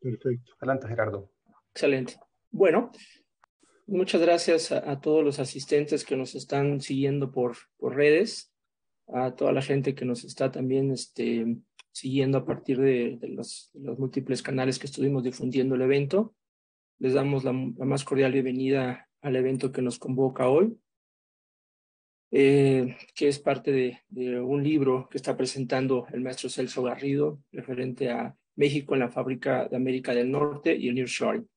Perfecto. Adelante, Gerardo. Excelente. Bueno, muchas gracias a todos los asistentes que nos están siguiendo por redes, a toda la gente que nos está también siguiendo a partir de los múltiples canales que estuvimos difundiendo el evento. Les damos la más cordial bienvenida al evento que nos convoca hoy, que es parte de un libro que está presentando el maestro Celso Garrido, referente a México en la fábrica de América del Norte y el nearshoring.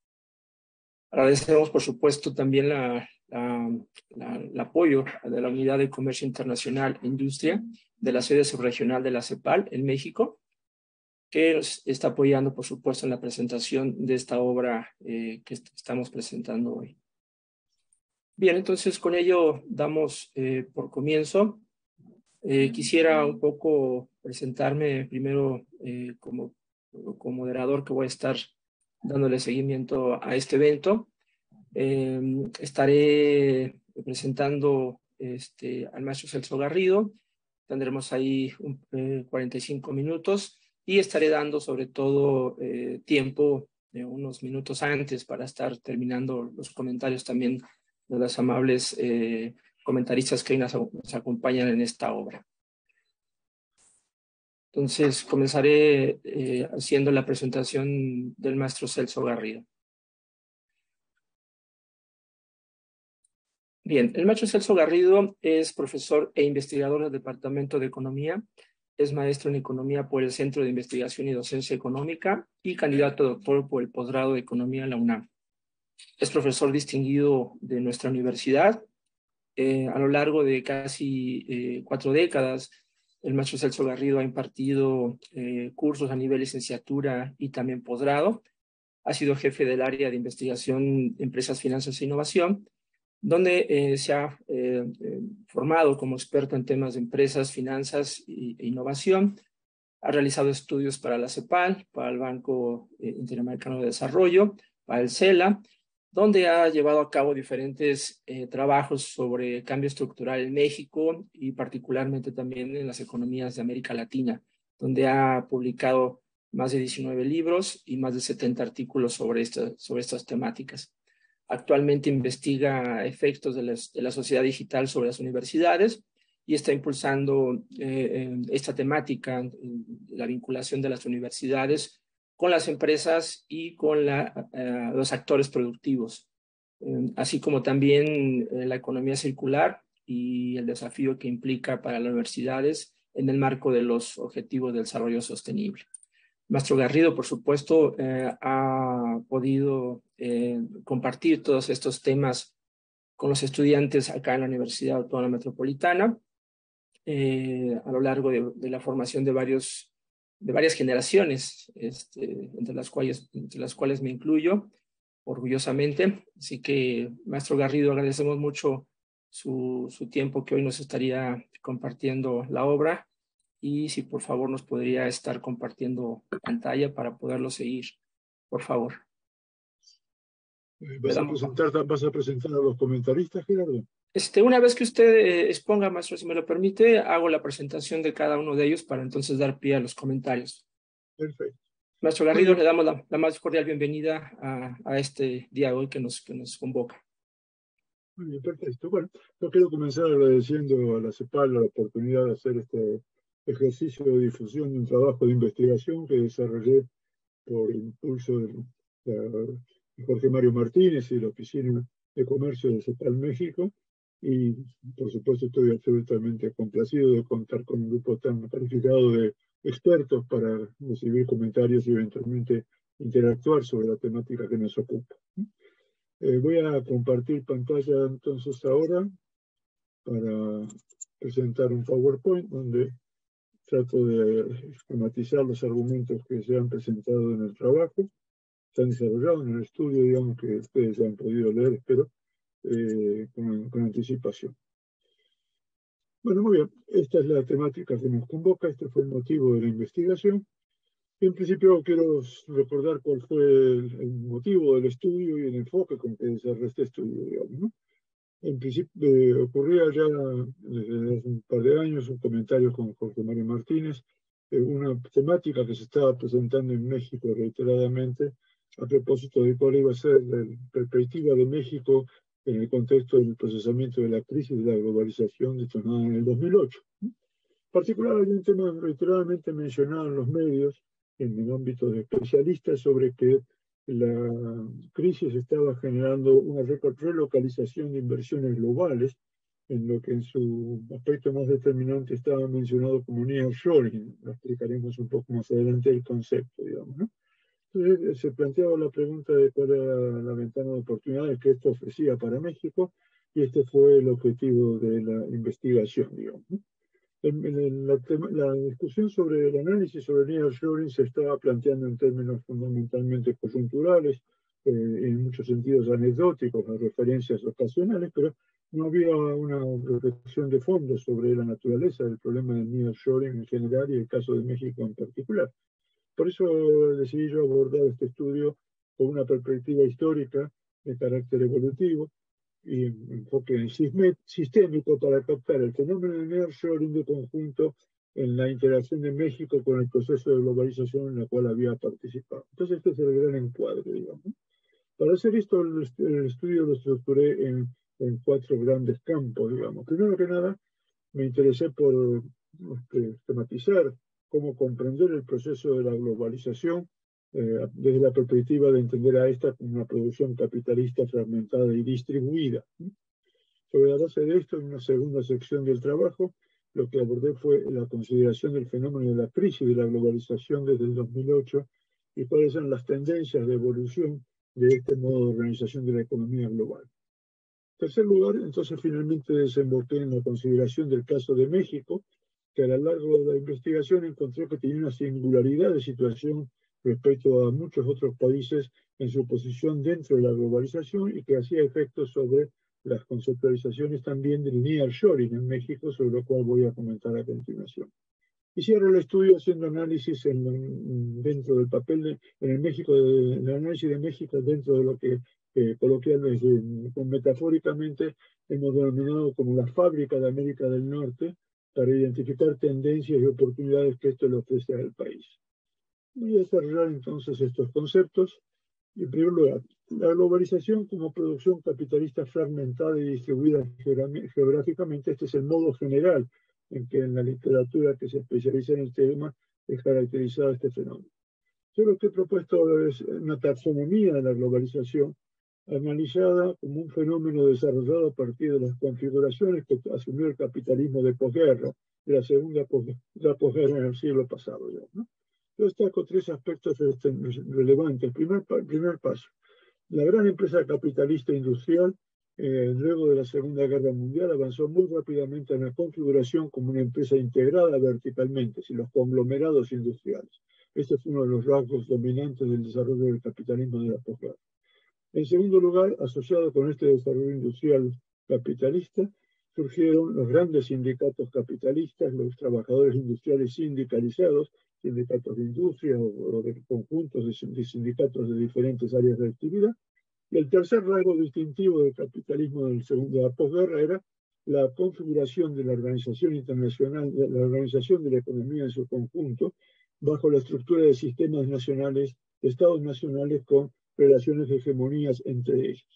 Agradecemos, por supuesto, también el apoyo de la Unidad de Comercio Internacional e Industria de la sede subregional de la CEPAL en México, que nos está apoyando, por supuesto, en la presentación de esta obra que estamos presentando hoy. Bien, entonces con ello damos por comienzo. Quisiera un poco presentarme primero como moderador que voy a estar dándole seguimiento a este evento. Estaré presentando al maestro Celso Garrido. Tendremos ahí 45 minutos y estaré dando sobre todo tiempo de unos minutos antes para estar terminando los comentarios también de los amables comentaristas que nos acompañan en esta obra. Entonces comenzaré haciendo la presentación del maestro Celso Garrido. Bien, el maestro Celso Garrido es profesor e investigador del Departamento de Economía, es maestro en Economía por el Centro de Investigación y Docencia Económica y candidato a doctor por el posgrado de Economía en la UNAM. Es profesor distinguido de nuestra universidad. A lo largo de casi 4 décadas, el maestro Celso Garrido ha impartido cursos a nivel licenciatura y también posgrado. Ha sido jefe del área de investigación, empresas, finanzas e innovación, donde se ha formado como experto en temas de empresas, finanzas e innovación. Ha realizado estudios para la CEPAL, para el Banco Interamericano de Desarrollo, para el CELA, donde ha llevado a cabo diferentes trabajos sobre cambio estructural en México y particularmente también en las economías de América Latina, donde ha publicado más de 19 libros y más de 70 artículos sobre estas temáticas. Actualmente investiga efectos de la sociedad digital sobre las universidades y está impulsando esta temática, la vinculación de las universidades con las empresas y con los actores productivos, así como también la economía circular y el desafío que implica para las universidades en el marco de los objetivos de desarrollo sostenible. Maestro Garrido, por supuesto, ha podido compartir todos estos temas con los estudiantes acá en la Universidad Autónoma Metropolitana, a lo largo de la formación de varias generaciones, entre las cuales me incluyo orgullosamente. Así que, maestro Garrido, agradecemos mucho su tiempo que hoy nos estaría compartiendo la obra. Y si por favor nos podría estar compartiendo pantalla para poderlo seguir, por favor. ¿Vas a presentar a los comentaristas, Gerardo? Una vez que usted exponga, maestro, si me lo permite, hago la presentación de cada uno de ellos para entonces dar pie a los comentarios. Perfecto. Maestro Garrido, le damos la más cordial bienvenida a este día de hoy que nos convoca. Muy bien, perfecto. Bueno, yo quiero comenzar agradeciendo a la CEPAL la oportunidad de hacer este ejercicio de difusión de un trabajo de investigación que desarrollé por impulso de Jorge Mario Martínez y la Oficina de Comercio de CEPAL México. Y, por supuesto, estoy absolutamente complacido de contar con un grupo tan calificado de expertos para recibir comentarios y eventualmente interactuar sobre la temática que nos ocupa. Voy a compartir pantalla entonces ahora para presentar un PowerPoint donde trato de esquematizar los argumentos que se han presentado en el trabajo. Están desarrollados en el estudio, digamos, que ustedes ya han podido leer, espero, con anticipación. Bueno, muy bien. Esta es la temática que nos convoca. Este fue el motivo de la investigación. En principio quiero recordar cuál fue el motivo del estudio y el enfoque con que desarrollé este estudio, digamos, ¿no? En principio ocurría ya desde hace un par de años un comentario con Jorge Mario Martínez una temática que se estaba presentando en México reiteradamente a propósito de cuál iba a ser la perspectiva de México en el contexto del procesamiento de la crisis de la globalización detonada en el 2008. En particular, hay un tema reiteradamente mencionado en los medios, en el ámbito de especialistas, sobre que la crisis estaba generando una relocalización de inversiones globales, en lo que en su aspecto más determinante estaba mencionado como nearshoring. Lo explicaremos un poco más adelante el concepto, digamos, ¿no? Entonces se planteaba la pregunta de cuál era la ventana de oportunidades que esto ofrecía para México, y este fue el objetivo de la investigación, digamos, ¿no? La discusión sobre el análisis sobre nearshoring se estaba planteando en términos fundamentalmente coyunturales, en muchos sentidos anecdóticos, a referencias ocasionales, pero no había una reflexión de fondo sobre la naturaleza del problema del nearshoring en general y el caso de México en particular. Por eso decidí yo abordar este estudio con una perspectiva histórica de carácter evolutivo y enfoque sistémico para captar el fenómeno de nearshoring de conjunto en la interacción de México con el proceso de globalización en el cual había participado. Entonces este es el gran encuadre, digamos. Para hacer esto, el estudio lo estructuré en 4 grandes campos, digamos. Primero que nada, me interesé por tematizar cómo comprender el proceso de la globalización desde la perspectiva de entender a esta como una producción capitalista fragmentada y distribuida. Sobre la base de esto, en una segunda sección del trabajo, lo que abordé fue la consideración del fenómeno de la crisis de la globalización desde el 2008 y cuáles son las tendencias de evolución de este modo de organización de la economía global. En tercer lugar, entonces finalmente desemboqué en la consideración del caso de México, que a lo largo de la investigación encontré que tenía una singularidad de situación respecto a muchos otros países en su posición dentro de la globalización y que hacía efectos sobre las conceptualizaciones también del nearshoring en México, sobre lo cual voy a comentar a continuación. Y cierro el estudio haciendo análisis dentro del papel en el México, el análisis de México dentro de lo que coloquialmente, metafóricamente, hemos denominado como la fábrica de América del Norte, para identificar tendencias y oportunidades que esto le ofrece al país. Voy a desarrollar entonces estos conceptos. En primer lugar, la globalización como producción capitalista fragmentada y distribuida geográficamente, este es el modo general en que en la literatura que se especializa en el tema es caracterizado este fenómeno. Yo lo que he propuesto es una taxonomía de la globalización analizada como un fenómeno desarrollado a partir de las configuraciones que asumió el capitalismo de posguerra, de la segunda posguerra en el siglo pasado, ¿no? Yo destaco 3 aspectos relevantes. Primer paso, la gran empresa capitalista industrial, luego de la Segunda Guerra Mundial, avanzó muy rápidamente en la configuración como una empresa integrada verticalmente, sin los conglomerados industriales. Este es uno de los rasgos dominantes del desarrollo del capitalismo de la posguerra. En segundo lugar, asociado con este desarrollo industrial capitalista, surgieron los grandes sindicatos capitalistas, los trabajadores industriales sindicalizados, sindicatos de industria o de conjuntos de sindicatos de diferentes áreas de actividad. Y el tercer rasgo distintivo del capitalismo de la posguerra era la configuración de la organización internacional, de la organización de la economía en su conjunto, bajo la estructura de sistemas nacionales, de estados nacionales con relaciones de hegemonías entre ellos.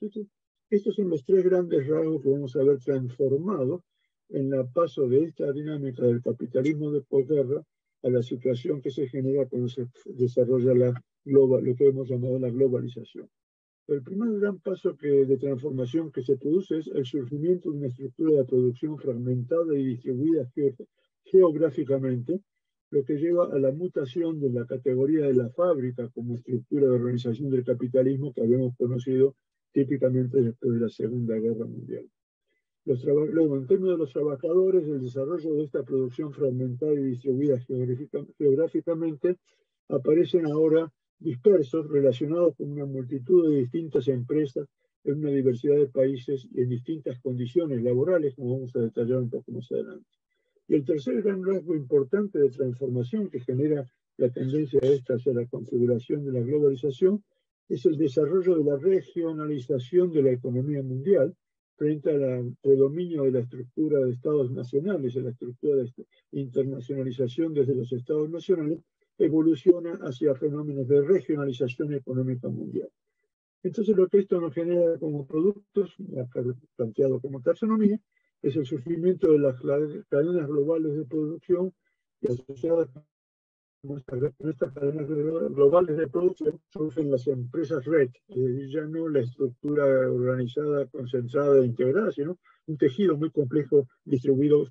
Estos son los 3 grandes rasgos que vamos a ver transformados en el paso de esta dinámica del capitalismo de posguerra a la situación que se genera cuando se desarrolla lo que hemos llamado la globalización. El primer gran paso de transformación que se produce es el surgimiento de una estructura de producción fragmentada y distribuida geográficamente, lo que lleva a la mutación de la categoría de la fábrica como estructura de organización del capitalismo que habíamos conocido típicamente después de la Segunda Guerra Mundial. Luego, en términos de los trabajadores, el desarrollo de esta producción fragmentada y distribuida geográficamente aparecen ahora dispersos, relacionados con una multitud de distintas empresas en una diversidad de países y en distintas condiciones laborales, como vamos a detallar un poco más adelante. Y el tercer gran rasgo importante de transformación que genera la tendencia esta hacia la configuración de la globalización es el desarrollo de la regionalización de la economía mundial, frente al predominio de la estructura de estados nacionales, de la estructura de internacionalización desde los estados nacionales, evoluciona hacia fenómenos de regionalización económica mundial. Entonces, lo que esto nos genera como productos, planteado como taxonomía, es el surgimiento de las cadenas globales de producción y asociadas con estas cadenas globales de producción surgen las empresas red, ya no la estructura organizada, concentrada e integrada, sino un tejido muy complejo, distribuido,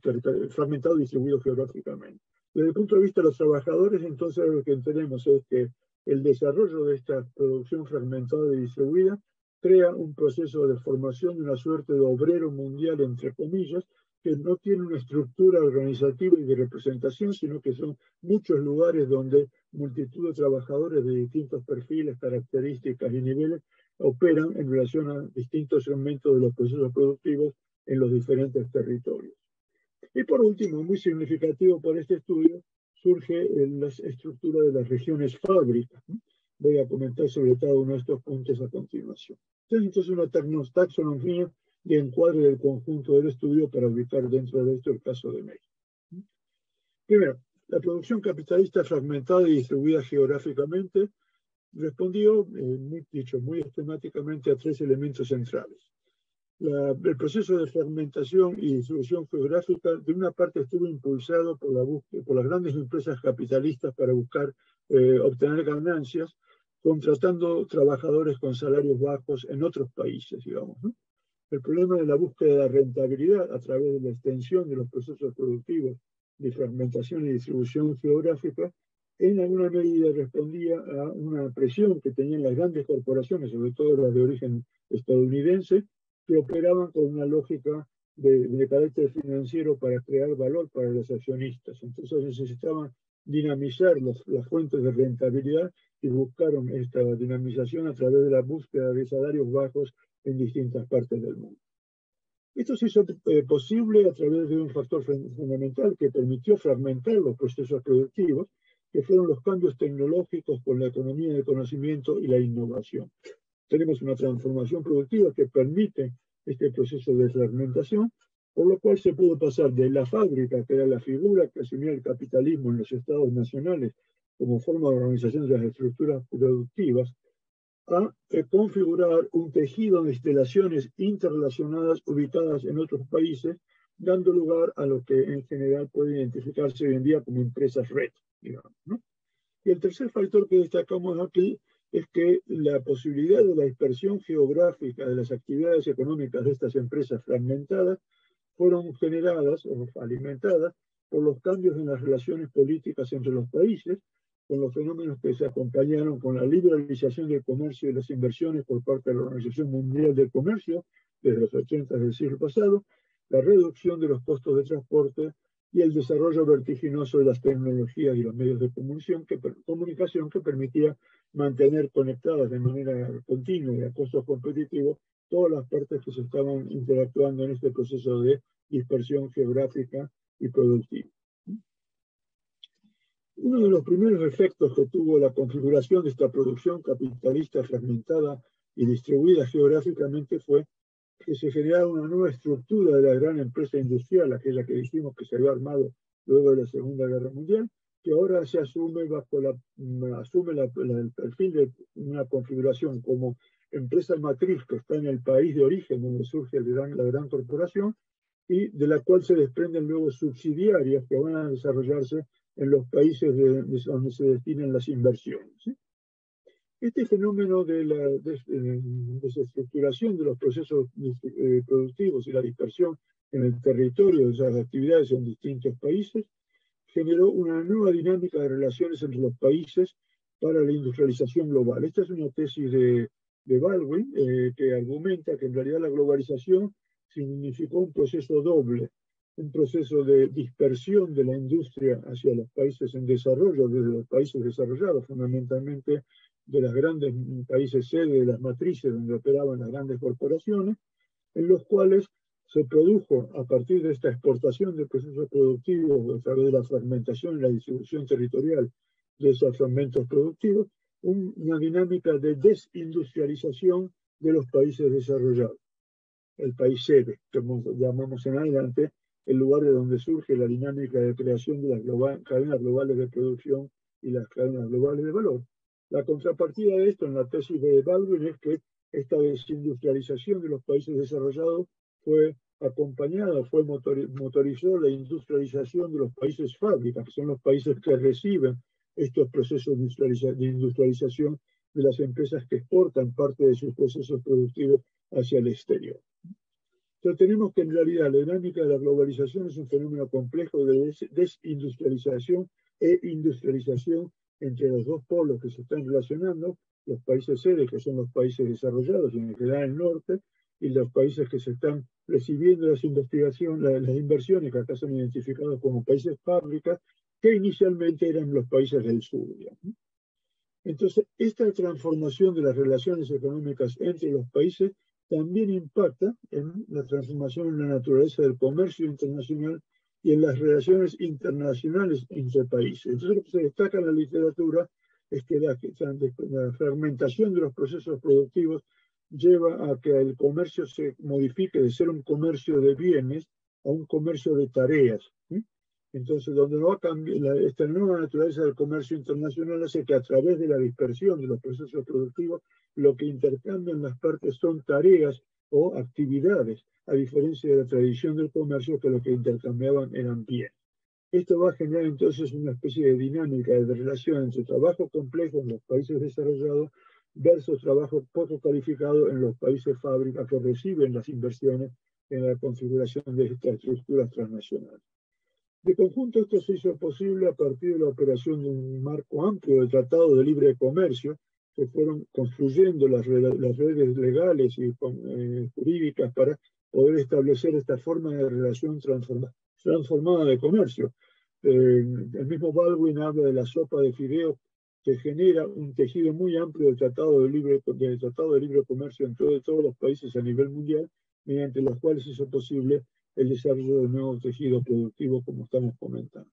fragmentado y distribuido geográficamente. Desde el punto de vista de los trabajadores, entonces lo que tenemos es que el desarrollo de esta producción fragmentada y distribuida crea un proceso de formación de una suerte de obrero mundial, entre comillas, que no tiene una estructura organizativa y de representación, sino que son muchos lugares donde multitud de trabajadores de distintos perfiles, características y niveles operan en relación a distintos segmentos de los procesos productivos en los diferentes territorios. Y por último, muy significativo para este estudio, surge la estructura de las regiones fábricas. Voy a comentar sobre cada uno de estos puntos a continuación. Entonces, una taxonomía de encuadre del conjunto del estudio para ubicar dentro de esto el caso de México. Primero, la producción capitalista fragmentada y distribuida geográficamente respondió, muy esquemáticamente, a tres elementos centrales. El proceso de fragmentación y distribución geográfica, de una parte, estuvo impulsado por las grandes empresas capitalistas para buscar obtener ganancias, contratando trabajadores con salarios bajos en otros países, digamos, ¿no? El problema de la búsqueda de la rentabilidad a través de la extensión de los procesos productivos de fragmentación y distribución geográfica, en alguna medida respondía a una presión que tenían las grandes corporaciones, sobre todo las de origen estadounidense, que operaban con una lógica de carácter financiero para crear valor para los accionistas. Entonces necesitaban dinamizar las fuentes de rentabilidad y buscaron esta dinamización a través de la búsqueda de salarios bajos en distintas partes del mundo. Esto se hizo posible a través de un factor fundamental que permitió fragmentar los procesos productivos, que fueron los cambios tecnológicos con la economía del conocimiento y la innovación. Tenemos una transformación productiva que permite este proceso de fragmentación, por lo cual se pudo pasar de la fábrica, que era la figura que asumía el capitalismo en los estados nacionales como forma de organización de las estructuras productivas, a configurar un tejido de instalaciones interrelacionadas ubicadas en otros países, dando lugar a lo que en general puede identificarse hoy en día como empresas red, digamos, ¿no? Y el tercer factor que destacamos aquí es que la posibilidad de la dispersión geográfica de las actividades económicas de estas empresas fragmentadas fueron generadas o alimentadas por los cambios en las relaciones políticas entre los países, con los fenómenos que se acompañaron con la liberalización del comercio y las inversiones por parte de la Organización Mundial del Comercio desde los 80 del siglo pasado, la reducción de los costos de transporte y el desarrollo vertiginoso de las tecnologías y los medios de comunicación que permitía mantener conectadas de manera continua y a costos competitivos todas las partes que se estaban interactuando en este proceso de dispersión geográfica y productiva. Uno de los primeros efectos que tuvo la configuración de esta producción capitalista fragmentada y distribuida geográficamente fue que se generara una nueva estructura de la gran empresa industrial, aquella que dijimos que se había armado luego de la Segunda Guerra Mundial, que ahora se asume el perfil de una configuración como empresa matriz que está en el país de origen donde surge la gran corporación y de la cual se desprenden luego subsidiarias que van a desarrollarse en los países donde se destinan las inversiones, ¿sí? Este fenómeno de la desestructuración de los procesos productivos y la dispersión en el territorio de esas actividades en distintos países generó una nueva dinámica de relaciones entre los países para la industrialización global. Esta es una tesis de Baldwin que argumenta que en realidad la globalización significó un proceso doble, un proceso de dispersión de la industria hacia los países en desarrollo, desde los países desarrollados, fundamentalmente de los grandes países sede, de las matrices donde operaban las grandes corporaciones, en los cuales se produjo a partir de esta exportación de procesos productivos a través de la fragmentación y la distribución territorial de esos fragmentos productivos, una dinámica de desindustrialización de los países desarrollados. el país sede, como llamamos en adelante, el lugar de donde surge la dinámica de creación de las cadenas globales de producción y las cadenas globales de valor. La contrapartida de esto en la tesis de Baldwin es que esta desindustrialización de los países desarrollados fue acompañada, motorizó la industrialización de los países fábricas, que son los países que reciben estos procesos de industrialización de las empresas que exportan parte de sus procesos productivos hacia el exterior. Entonces tenemos que en realidad la dinámica de la globalización es un fenómeno complejo de desindustrialización e industrialización entre los dos polos que se están relacionando, los países sedes, que son los países desarrollados y en general el norte, y los países que se están recibiendo las inversiones, que acá son identificados como países fábricas, que inicialmente eran los países del sur. Digamos. Entonces, esta transformación de las relaciones económicas entre los países también impacta en la transformación en la naturaleza del comercio internacional y en las relaciones internacionales entre países. Entonces, lo que se destaca en la literatura es que la fragmentación de los procesos productivos lleva a que el comercio se modifique de ser un comercio de bienes a un comercio de tareas. ¿Sí? Entonces, donde no va a cambiar, esta nueva naturaleza del comercio internacional hace que a través de la dispersión de los procesos productivos, lo que intercambian las partes son tareas o actividades, a diferencia de la tradición del comercio, que lo que intercambiaban eran bienes. Esto va a generar entonces una especie de dinámica de relación entre trabajo complejo en los países desarrollados versus trabajo poco calificado en los países fábricas que reciben las inversiones en la configuración de estas estructuras transnacionales. De conjunto, esto se hizo posible a partir de la operación de un marco amplio de tratados de libre comercio que fueron construyendo las redes legales y jurídicas para poder establecer esta forma de relación transformada de comercio. El mismo Baldwin habla de la sopa de fideos que genera un tejido muy amplio de tratado de libre comercio en todos los países a nivel mundial, mediante los cuales hizo posible el desarrollo de nuevo tejido productivo, como estamos comentando.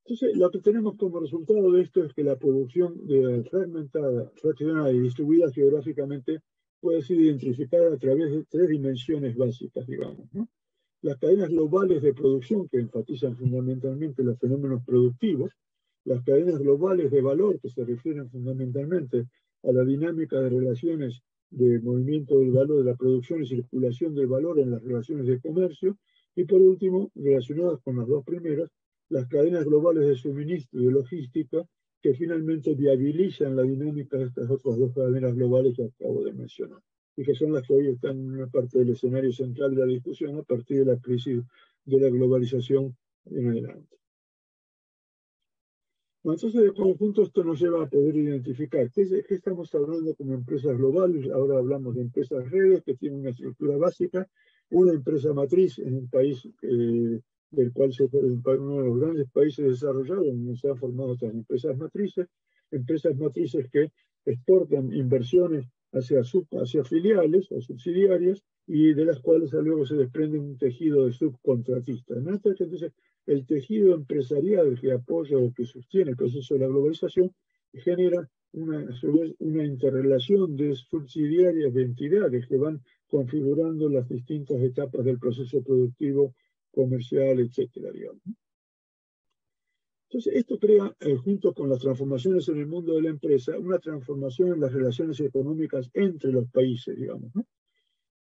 Entonces, lo que tenemos como resultado de esto es que la producción fragmentada, fraccionada y distribuida geográficamente puede ser identificada a través de tres dimensiones básicas, digamos, ¿no? Las cadenas globales de producción, que enfatizan fundamentalmente los fenómenos productivos, las cadenas globales de valor, que se refieren fundamentalmente a la dinámica de relaciones de movimiento del valor, de la producción y circulación del valor en las relaciones de comercio, y por último, relacionadas con las dos primeras, las cadenas globales de suministro y de logística, que finalmente viabilizan la dinámica de estas otras dos cadenas globales que acabo de mencionar, y que son las que hoy están en una parte del escenario central de la discusión a partir de la crisis de la globalización en adelante. Entonces, de conjunto, esto nos lleva a poder identificar qué estamos hablando como empresas globales. Ahora hablamos de empresas redes que tienen una estructura básica, una empresa matriz en un país del cual uno de los grandes países desarrollados, donde se han formado otras empresas matrices que exportan inversiones hacia filiales o subsidiarias y de las cuales luego se desprende un tejido de subcontratistas. Entonces, el tejido empresarial que apoya o que sostiene el proceso de la globalización genera una interrelación de subsidiarias de entidades que van configurando las distintas etapas del proceso productivo, comercial, etcétera, digamos. Entonces, esto crea, junto con las transformaciones en el mundo de la empresa, una transformación en las relaciones económicas entre los países, digamos, ¿no?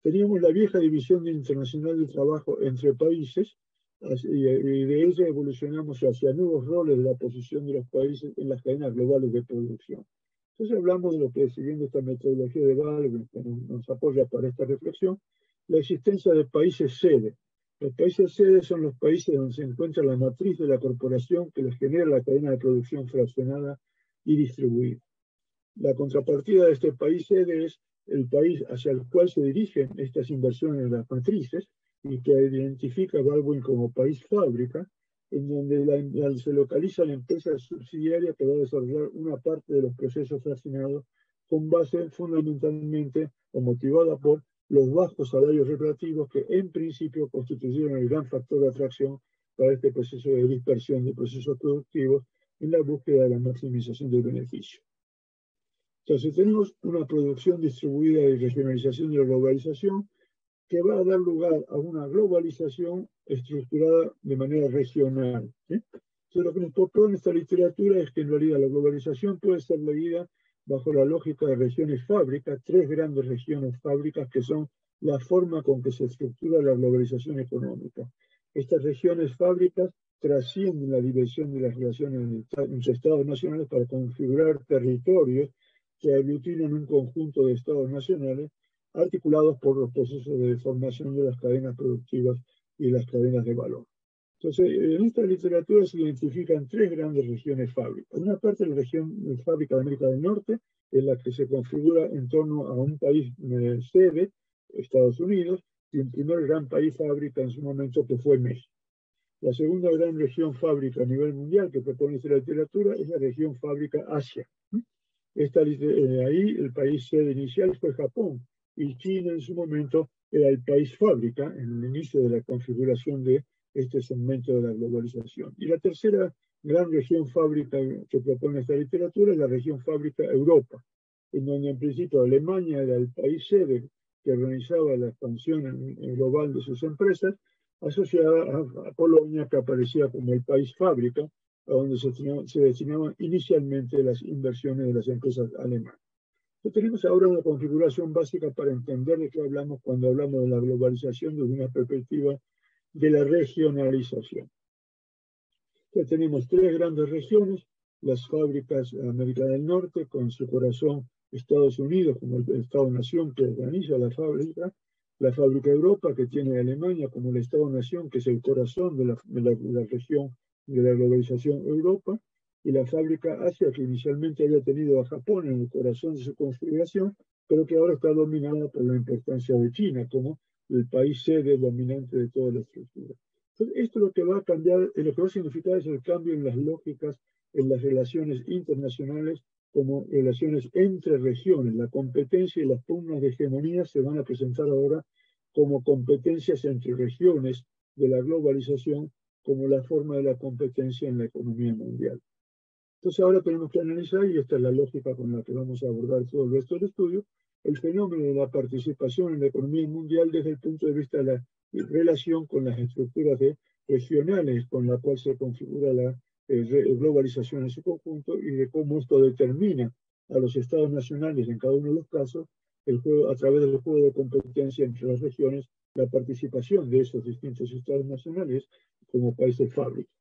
Teníamos la vieja división internacional de trabajo entre países, y de ella evolucionamos hacia nuevos roles de la posición de los países en las cadenas globales de producción. Entonces hablamos de lo que, siguiendo esta metodología de Baldwin, que nos apoya para esta reflexión, la existencia de países sede. Los países sede son los países donde se encuentra la matriz de la corporación que les genera la cadena de producción fraccionada y distribuida. La contrapartida de este país sede es el país hacia el cual se dirigen estas inversiones de las matrices y que identifica Baldwin como país fábrica, en donde se localiza la empresa subsidiaria que va a desarrollar una parte de los procesos fraccionados con base fundamentalmente o motivada por los bajos salarios relativos que en principio constituyeron el gran factor de atracción para este proceso de dispersión de procesos productivos en la búsqueda de la maximización del beneficio. Entonces tenemos una producción distribuida y regionalización de la globalización que va a dar lugar a una globalización estructurada de manera regional, ¿sí? Entonces, lo que nos propone esta literatura es que en realidad la globalización puede ser leída bajo la lógica de regiones fábricas, tres grandes regiones fábricas que son la forma con que se estructura la globalización económica. Estas regiones fábricas trascienden la división de las relaciones entre estados nacionales para configurar territorios que aglutinan un conjunto de estados nacionales articulados por los procesos de formación de las cadenas productivas y las cadenas de valor. Entonces, en esta literatura se identifican tres grandes regiones fábricas. Una parte, la región fábrica de América del Norte, es la que se configura en torno a un país sede, Estados Unidos, y un primer gran país fábrica en su momento que fue México. La segunda gran región fábrica a nivel mundial que propone esta literatura es la región fábrica Asia. Ahí el país sede inicial fue Japón, y China en su momento era el país fábrica en el inicio de la configuración de este segmento de la globalización. Y la tercera gran región fábrica que propone esta literatura es la región fábrica Europa, en donde en principio Alemania era el país sede que organizaba la expansión global de sus empresas, asociada a Polonia, que aparecía como el país fábrica, a donde se destinaban inicialmente las inversiones de las empresas alemanas. Entonces, tenemos ahora una configuración básica para entender de qué hablamos cuando hablamos de la globalización desde una perspectiva de la regionalización. Entonces, tenemos tres grandes regiones, las fábricas de América del Norte, con su corazón Estados Unidos como el Estado-nación que organiza la fábrica Europa, que tiene a Alemania como el Estado-nación, que es el corazón de la región de la globalización Europa, y la fábrica Asia, que inicialmente había tenido a Japón en el corazón de su configuración, pero que ahora está dominada por la importancia de China como el país sede dominante de toda la estructura. Entonces, esto lo que va a cambiar, lo que va a significar es el cambio en las lógicas, en las relaciones internacionales, como relaciones entre regiones. La competencia y las pugnas de hegemonía se van a presentar ahora como competencias entre regiones de la globalización, como la forma de la competencia en la economía mundial. Entonces ahora tenemos que analizar, y esta es la lógica con la que vamos a abordar todo el resto del estudio, el fenómeno de la participación en la economía mundial desde el punto de vista de la relación con las estructuras regionales con la cual se configura la globalización en su conjunto, y de cómo esto determina a los estados nacionales en cada uno de los casos, a través del juego de competencia entre las regiones, la participación de esos distintos estados nacionales como países fábricas.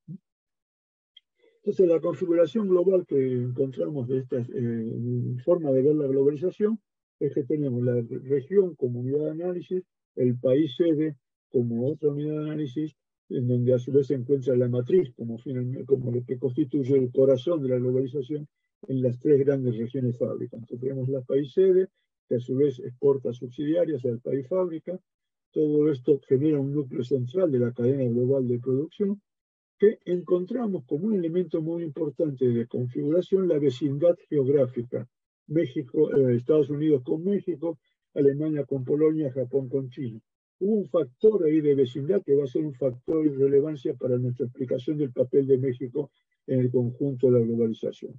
Entonces, la configuración global que encontramos de esta forma de ver la globalización es que tenemos la región como unidad de análisis, el país sede como otra unidad de análisis, en donde a su vez se encuentra la matriz como lo que constituye el corazón de la globalización en las tres grandes regiones fábricas. Entonces, tenemos la país sede, que a su vez exporta subsidiarias al país fábrica. Todo esto genera un núcleo central de la cadena global de producción, que encontramos como un elemento muy importante de configuración la vecindad geográfica. México, Estados Unidos con México, Alemania con Polonia, Japón con China. Hubo un factor ahí de vecindad que va a ser un factor de relevancia para nuestra explicación del papel de México en el conjunto de la globalización.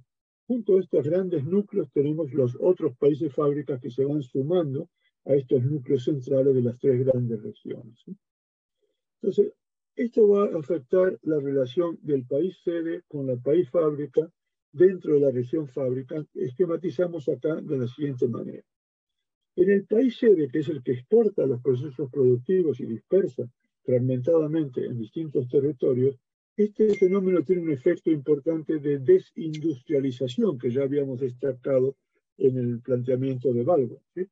Junto a estos grandes núcleos tenemos los otros países fábricas que se van sumando a estos núcleos centrales de las tres grandes regiones. Entonces, esto va a afectar la relación del país sede con la país fábrica dentro de la región fábrica. Esquematizamos acá de la siguiente manera. En el país sede, que es el que exporta los procesos productivos y dispersa fragmentadamente en distintos territorios, este fenómeno tiene un efecto importante de desindustrialización que ya habíamos destacado en el planteamiento de Baldwin, ¿sí?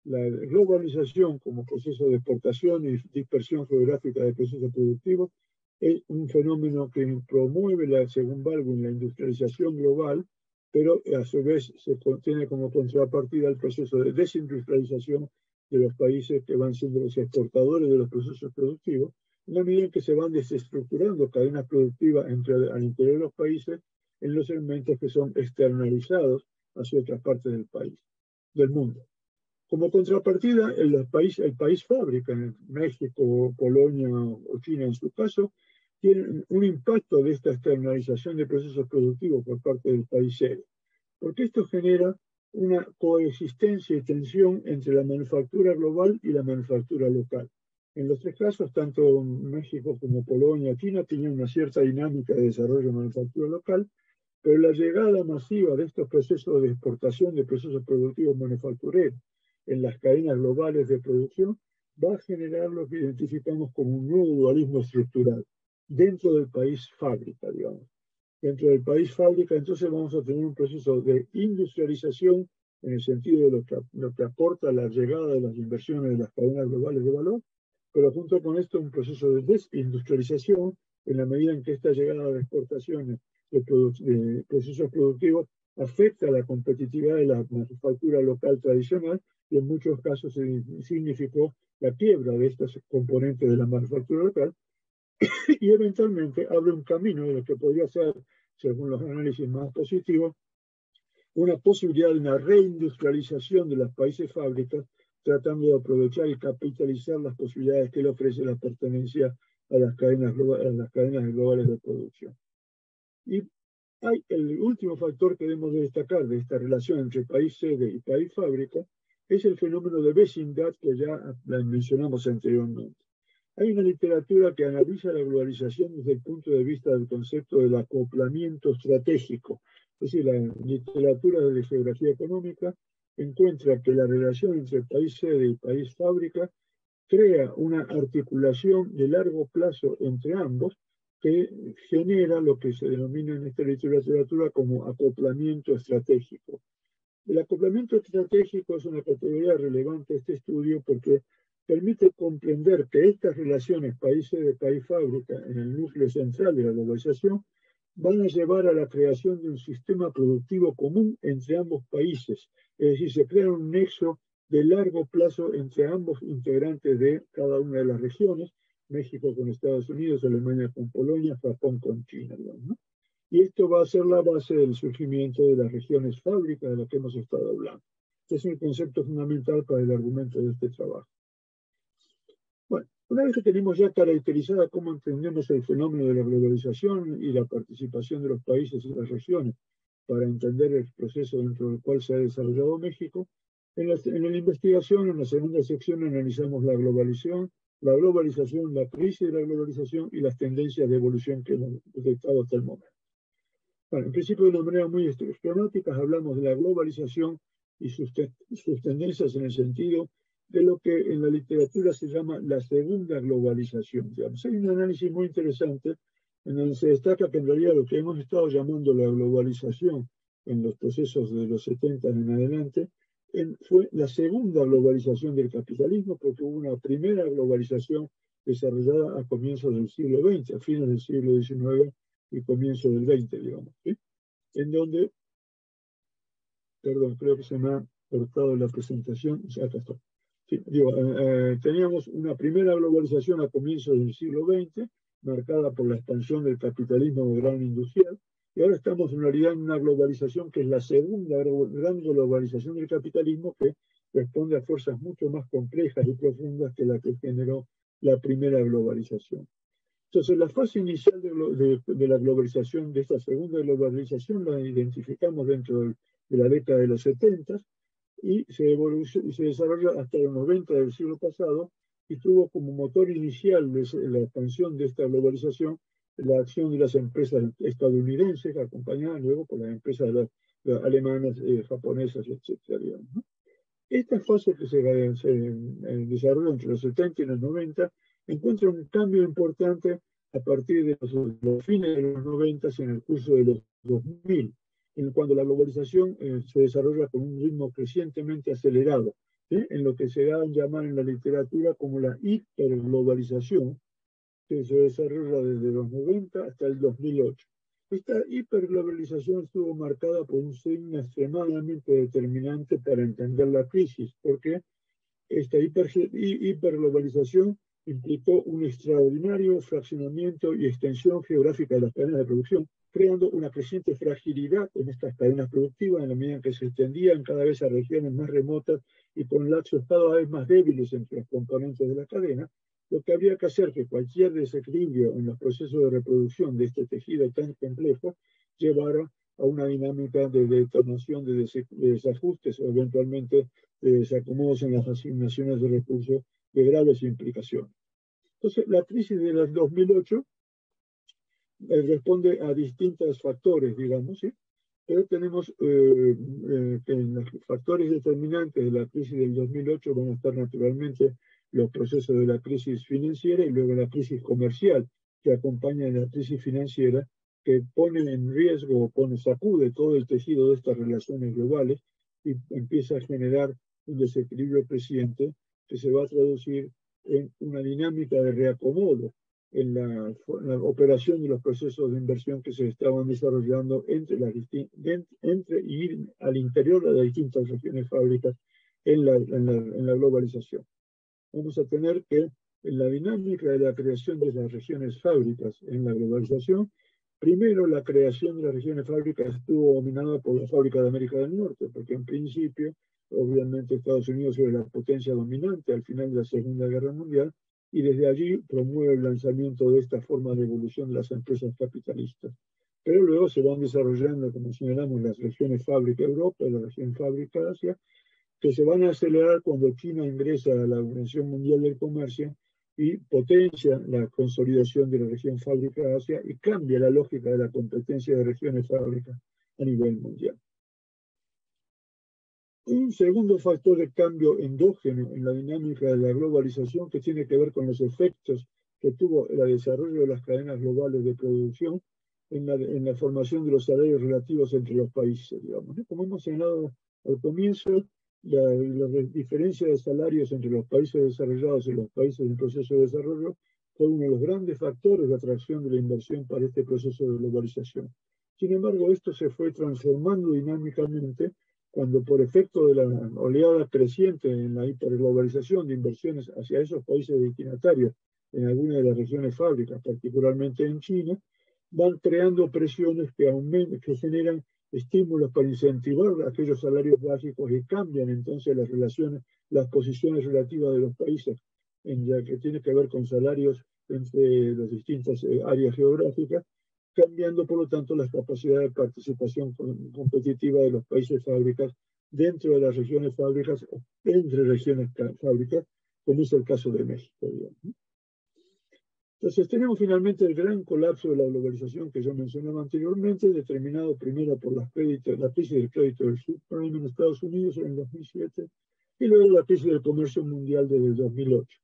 La globalización como proceso de exportación y dispersión geográfica de procesos productivos es un fenómeno que promueve, según Baldwin, la industrialización global, pero a su vez se tiene como contrapartida el proceso de desindustrialización de los países que van siendo los exportadores de los procesos productivos, en la medida en que se van desestructurando cadenas productivas al interior de los países en los segmentos que son externalizados hacia otras partes del mundo. Como contrapartida, el país fábrica, en México, Polonia o China en su caso, tienen un impacto de esta externalización de procesos productivos por parte del país sede, porque esto genera una coexistencia y tensión entre la manufactura global y la manufactura local. En los tres casos, tanto México como Polonia, China tenían una cierta dinámica de desarrollo de manufactura local, pero la llegada masiva de estos procesos de exportación de procesos productivos manufactureros en las cadenas globales de producción va a generar lo que identificamos como un nuevo dualismo estructural dentro del país fábrica, digamos. Dentro del país fábrica, entonces vamos a tener un proceso de industrialización en el sentido de lo que aporta la llegada de las inversiones de las cadenas globales de valor, pero junto con esto un proceso de desindustrialización en la medida en que esta llegada de exportaciones de procesos productivos afecta la competitividad de la manufactura local tradicional y en muchos casos significó la quiebra de estos componentes de la manufactura local y eventualmente abre un camino de lo que podría ser, según los análisis más positivos, una posibilidad de una reindustrialización de los países fábricas, tratando de aprovechar y capitalizar las posibilidades que le ofrece la pertenencia a las cadenas globales de producción. Y hay el último factor que debemos de destacar de esta relación entre país sede y país fábrica, es el fenómeno de vecindad que ya mencionamos anteriormente. Hay una literatura que analiza la globalización desde el punto de vista del concepto del acoplamiento estratégico. Es decir, la literatura de geografía económica encuentra que la relación entre país sede y país fábrica crea una articulación de largo plazo entre ambos que genera lo que se denomina en esta literatura como acoplamiento estratégico. El acoplamiento estratégico es una categoría relevante de este estudio porque permite comprender que estas relaciones país-sede, país-fábrica en el núcleo central de la globalización van a llevar a la creación de un sistema productivo común entre ambos países. Es decir, se crea un nexo de largo plazo entre ambos integrantes de cada una de las regiones, México con Estados Unidos, Alemania con Polonia, Japón con China, digamos, ¿no? Y esto va a ser la base del surgimiento de las regiones fábricas de las que hemos estado hablando. Este es un concepto fundamental para el argumento de este trabajo. Bueno, una vez que tenemos ya caracterizada cómo entendemos el fenómeno de la globalización y la participación de los países y las regiones para entender el proceso dentro del cual se ha desarrollado México, en la investigación, en la segunda sección, analizamos la globalización, la crisis de la globalización y las tendencias de evolución que hemos detectado hasta el momento. Bueno, en principio, de una manera muy esquemática, hablamos de la globalización y sus tendencias en el sentido de lo que en la literatura se llama la segunda globalización. Digamos. Hay un análisis muy interesante en donde se destaca que en realidad lo que hemos estado llamando la globalización en los procesos de los 70 en adelante fue la segunda globalización del capitalismo, porque hubo una primera globalización desarrollada a comienzos del siglo XX, a fines del siglo XIX y comienzo del 20, digamos, ¿sí? En donde, perdón, creo que se me ha cortado la presentación, acá está. Sí, teníamos una primera globalización a comienzos del siglo XX, marcada por la expansión del capitalismo de gran industrial, y ahora estamos en realidad en una globalización que es la segunda gran globalización del capitalismo, que responde a fuerzas mucho más complejas y profundas que la que generó la primera globalización. Entonces, la fase inicial de la globalización, de esta segunda globalización, la identificamos dentro de la década de los 70 y se desarrolla hasta los 90 del siglo pasado y tuvo como motor inicial de la expansión de esta globalización la acción de las empresas estadounidenses, acompañadas luego por las empresas alemanas, japonesas, etc. ¿no? Esta fase que se desarrolla entre los 70 y los 90 encuentra un cambio importante a partir de los fines de los 90 y en el curso de los 2000, en cuando la globalización se desarrolla con un ritmo crecientemente acelerado, ¿sí? En lo que se da a llamar en la literatura como la hiperglobalización, que se desarrolla desde los 90 hasta el 2008. Esta hiperglobalización estuvo marcada por un signo extremadamente determinante para entender la crisis, porque esta hiperglobalización implicó un extraordinario fraccionamiento y extensión geográfica de las cadenas de producción, creando una creciente fragilidad en estas cadenas productivas en la medida en que se extendían cada vez a regiones más remotas y con lapsos cada vez más débiles entre los componentes de la cadena, lo que habría que hacer que cualquier desequilibrio en los procesos de reproducción de este tejido tan complejo llevara a una dinámica de detonación de desajustes o eventualmente de desacomodos en las asignaciones de recursos de graves implicaciones. Entonces, la crisis del 2008 responde a distintos factores, digamos, ¿sí? Pero tenemos que los factores determinantes de la crisis del 2008 van a estar naturalmente los procesos de la crisis financiera y luego la crisis comercial que acompaña a la crisis financiera, que pone en riesgo o sacude todo el tejido de estas relaciones globales y empieza a generar un desequilibrio creciente que se va a traducir en una dinámica de reacomodo en la operación de los procesos de inversión que se estaban desarrollando entre y al interior de las distintas regiones fábricas en la globalización. Vamos a tener que en la dinámica de la creación de las regiones fábricas en la globalización, primero la creación de las regiones fábricas estuvo dominada por la fábrica de América del Norte, porque en principio, obviamente Estados Unidos era la potencia dominante al final de la Segunda Guerra Mundial, y desde allí promueve el lanzamiento de esta forma de evolución de las empresas capitalistas. Pero luego se van desarrollando, como señalamos, las regiones fábrica Europa y la región fábrica Asia, que se van a acelerar cuando China ingresa a la Organización Mundial del Comercio y potencia la consolidación de la región fábrica Asia y cambia la lógica de la competencia de regiones fábricas a nivel mundial. Un segundo factor de cambio endógeno en la dinámica de la globalización que tiene que ver con los efectos que tuvo el desarrollo de las cadenas globales de producción en la formación de los salarios relativos entre los países, digamos. Como hemos señalado al comienzo, la diferencia de salarios entre los países desarrollados y los países en proceso de desarrollo fue uno de los grandes factores de atracción de la inversión para este proceso de globalización. Sin embargo, esto se fue transformando dinámicamente cuando por efecto de la oleada creciente en la hiperglobalización de inversiones hacia esos países destinatarios en algunas de las regiones fábricas, particularmente en China, van creando presiones que generan estímulos para incentivar aquellos salarios básicos y cambian entonces las relaciones, las posiciones relativas de los países, en la que tiene que ver con salarios entre las distintas áreas geográficas, cambiando por lo tanto las capacidades de participación competitiva de los países fábricas dentro de las regiones fábricas o entre regiones fábricas, como es el caso de México, digamos. Entonces tenemos finalmente el gran colapso de la globalización que yo mencionaba anteriormente, determinado primero por la crisis del crédito del subprime en Estados Unidos en el 2007 y luego la crisis del comercio mundial desde el 2008.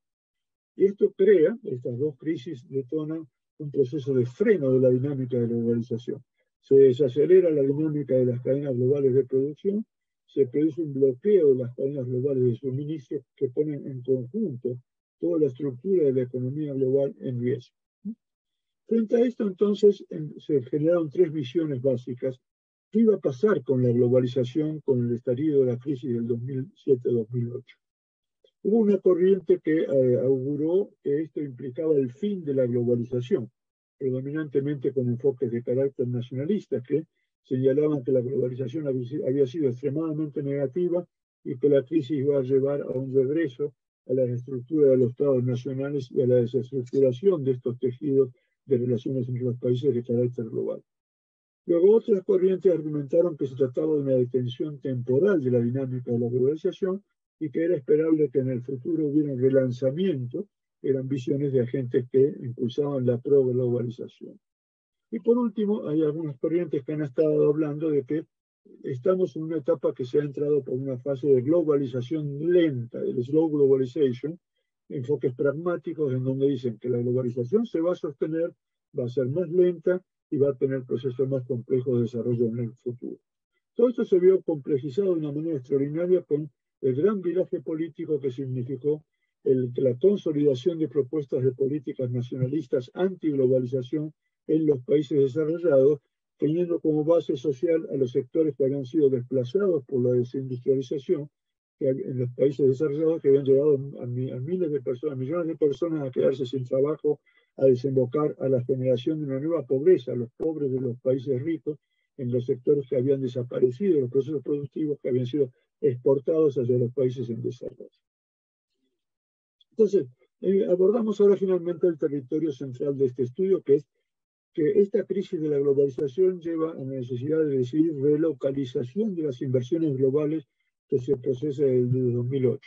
Y esto crea, estas dos crisis detonan un proceso de freno de la dinámica de la globalización. Se desacelera la dinámica de las cadenas globales de producción, se produce un bloqueo de las cadenas globales de suministro que ponen en conjunto toda la estructura de la economía global en riesgo. Frente a esto, entonces, se generaron tres visiones básicas. ¿Qué iba a pasar con la globalización, con el estallido de la crisis del 2007-2008? Hubo una corriente que auguró que esto implicaba el fin de la globalización, predominantemente con enfoques de carácter nacionalista, que señalaban que la globalización había sido extremadamente negativa y que la crisis iba a llevar a un regreso a la estructura de los estados nacionales y a la desestructuración de estos tejidos de relaciones entre los países de carácter global. Luego otras corrientes argumentaron que se trataba de una detención temporal de la dinámica de la globalización y que era esperable que en el futuro hubiera un relanzamiento, eran visiones de agentes que impulsaban la pro-globalización. Y por último, hay algunas corrientes que han estado hablando de que estamos en una etapa que se ha entrado por una fase de globalización lenta, el slow globalization, enfoques pragmáticos en donde dicen que la globalización se va a sostener, va a ser más lenta y va a tener procesos más complejos de desarrollo en el futuro. Todo esto se vio complejizado de una manera extraordinaria con el gran viraje político que significó la consolidación de propuestas de políticas nacionalistas anti-globalización en los países desarrollados, teniendo como base social a los sectores que habían sido desplazados por la desindustrialización en los países desarrollados, que habían llevado a miles de personas, millones de personas a quedarse sin trabajo, a desembocar a la generación de una nueva pobreza, a los pobres de los países ricos, en los sectores que habían desaparecido, los procesos productivos que habían sido exportados hacia los países en desarrollo. Entonces, abordamos ahora finalmente el territorio central de este estudio, que es que esta crisis de la globalización lleva a la necesidad de decidir relocalización de las inversiones globales que se procesa desde 2008.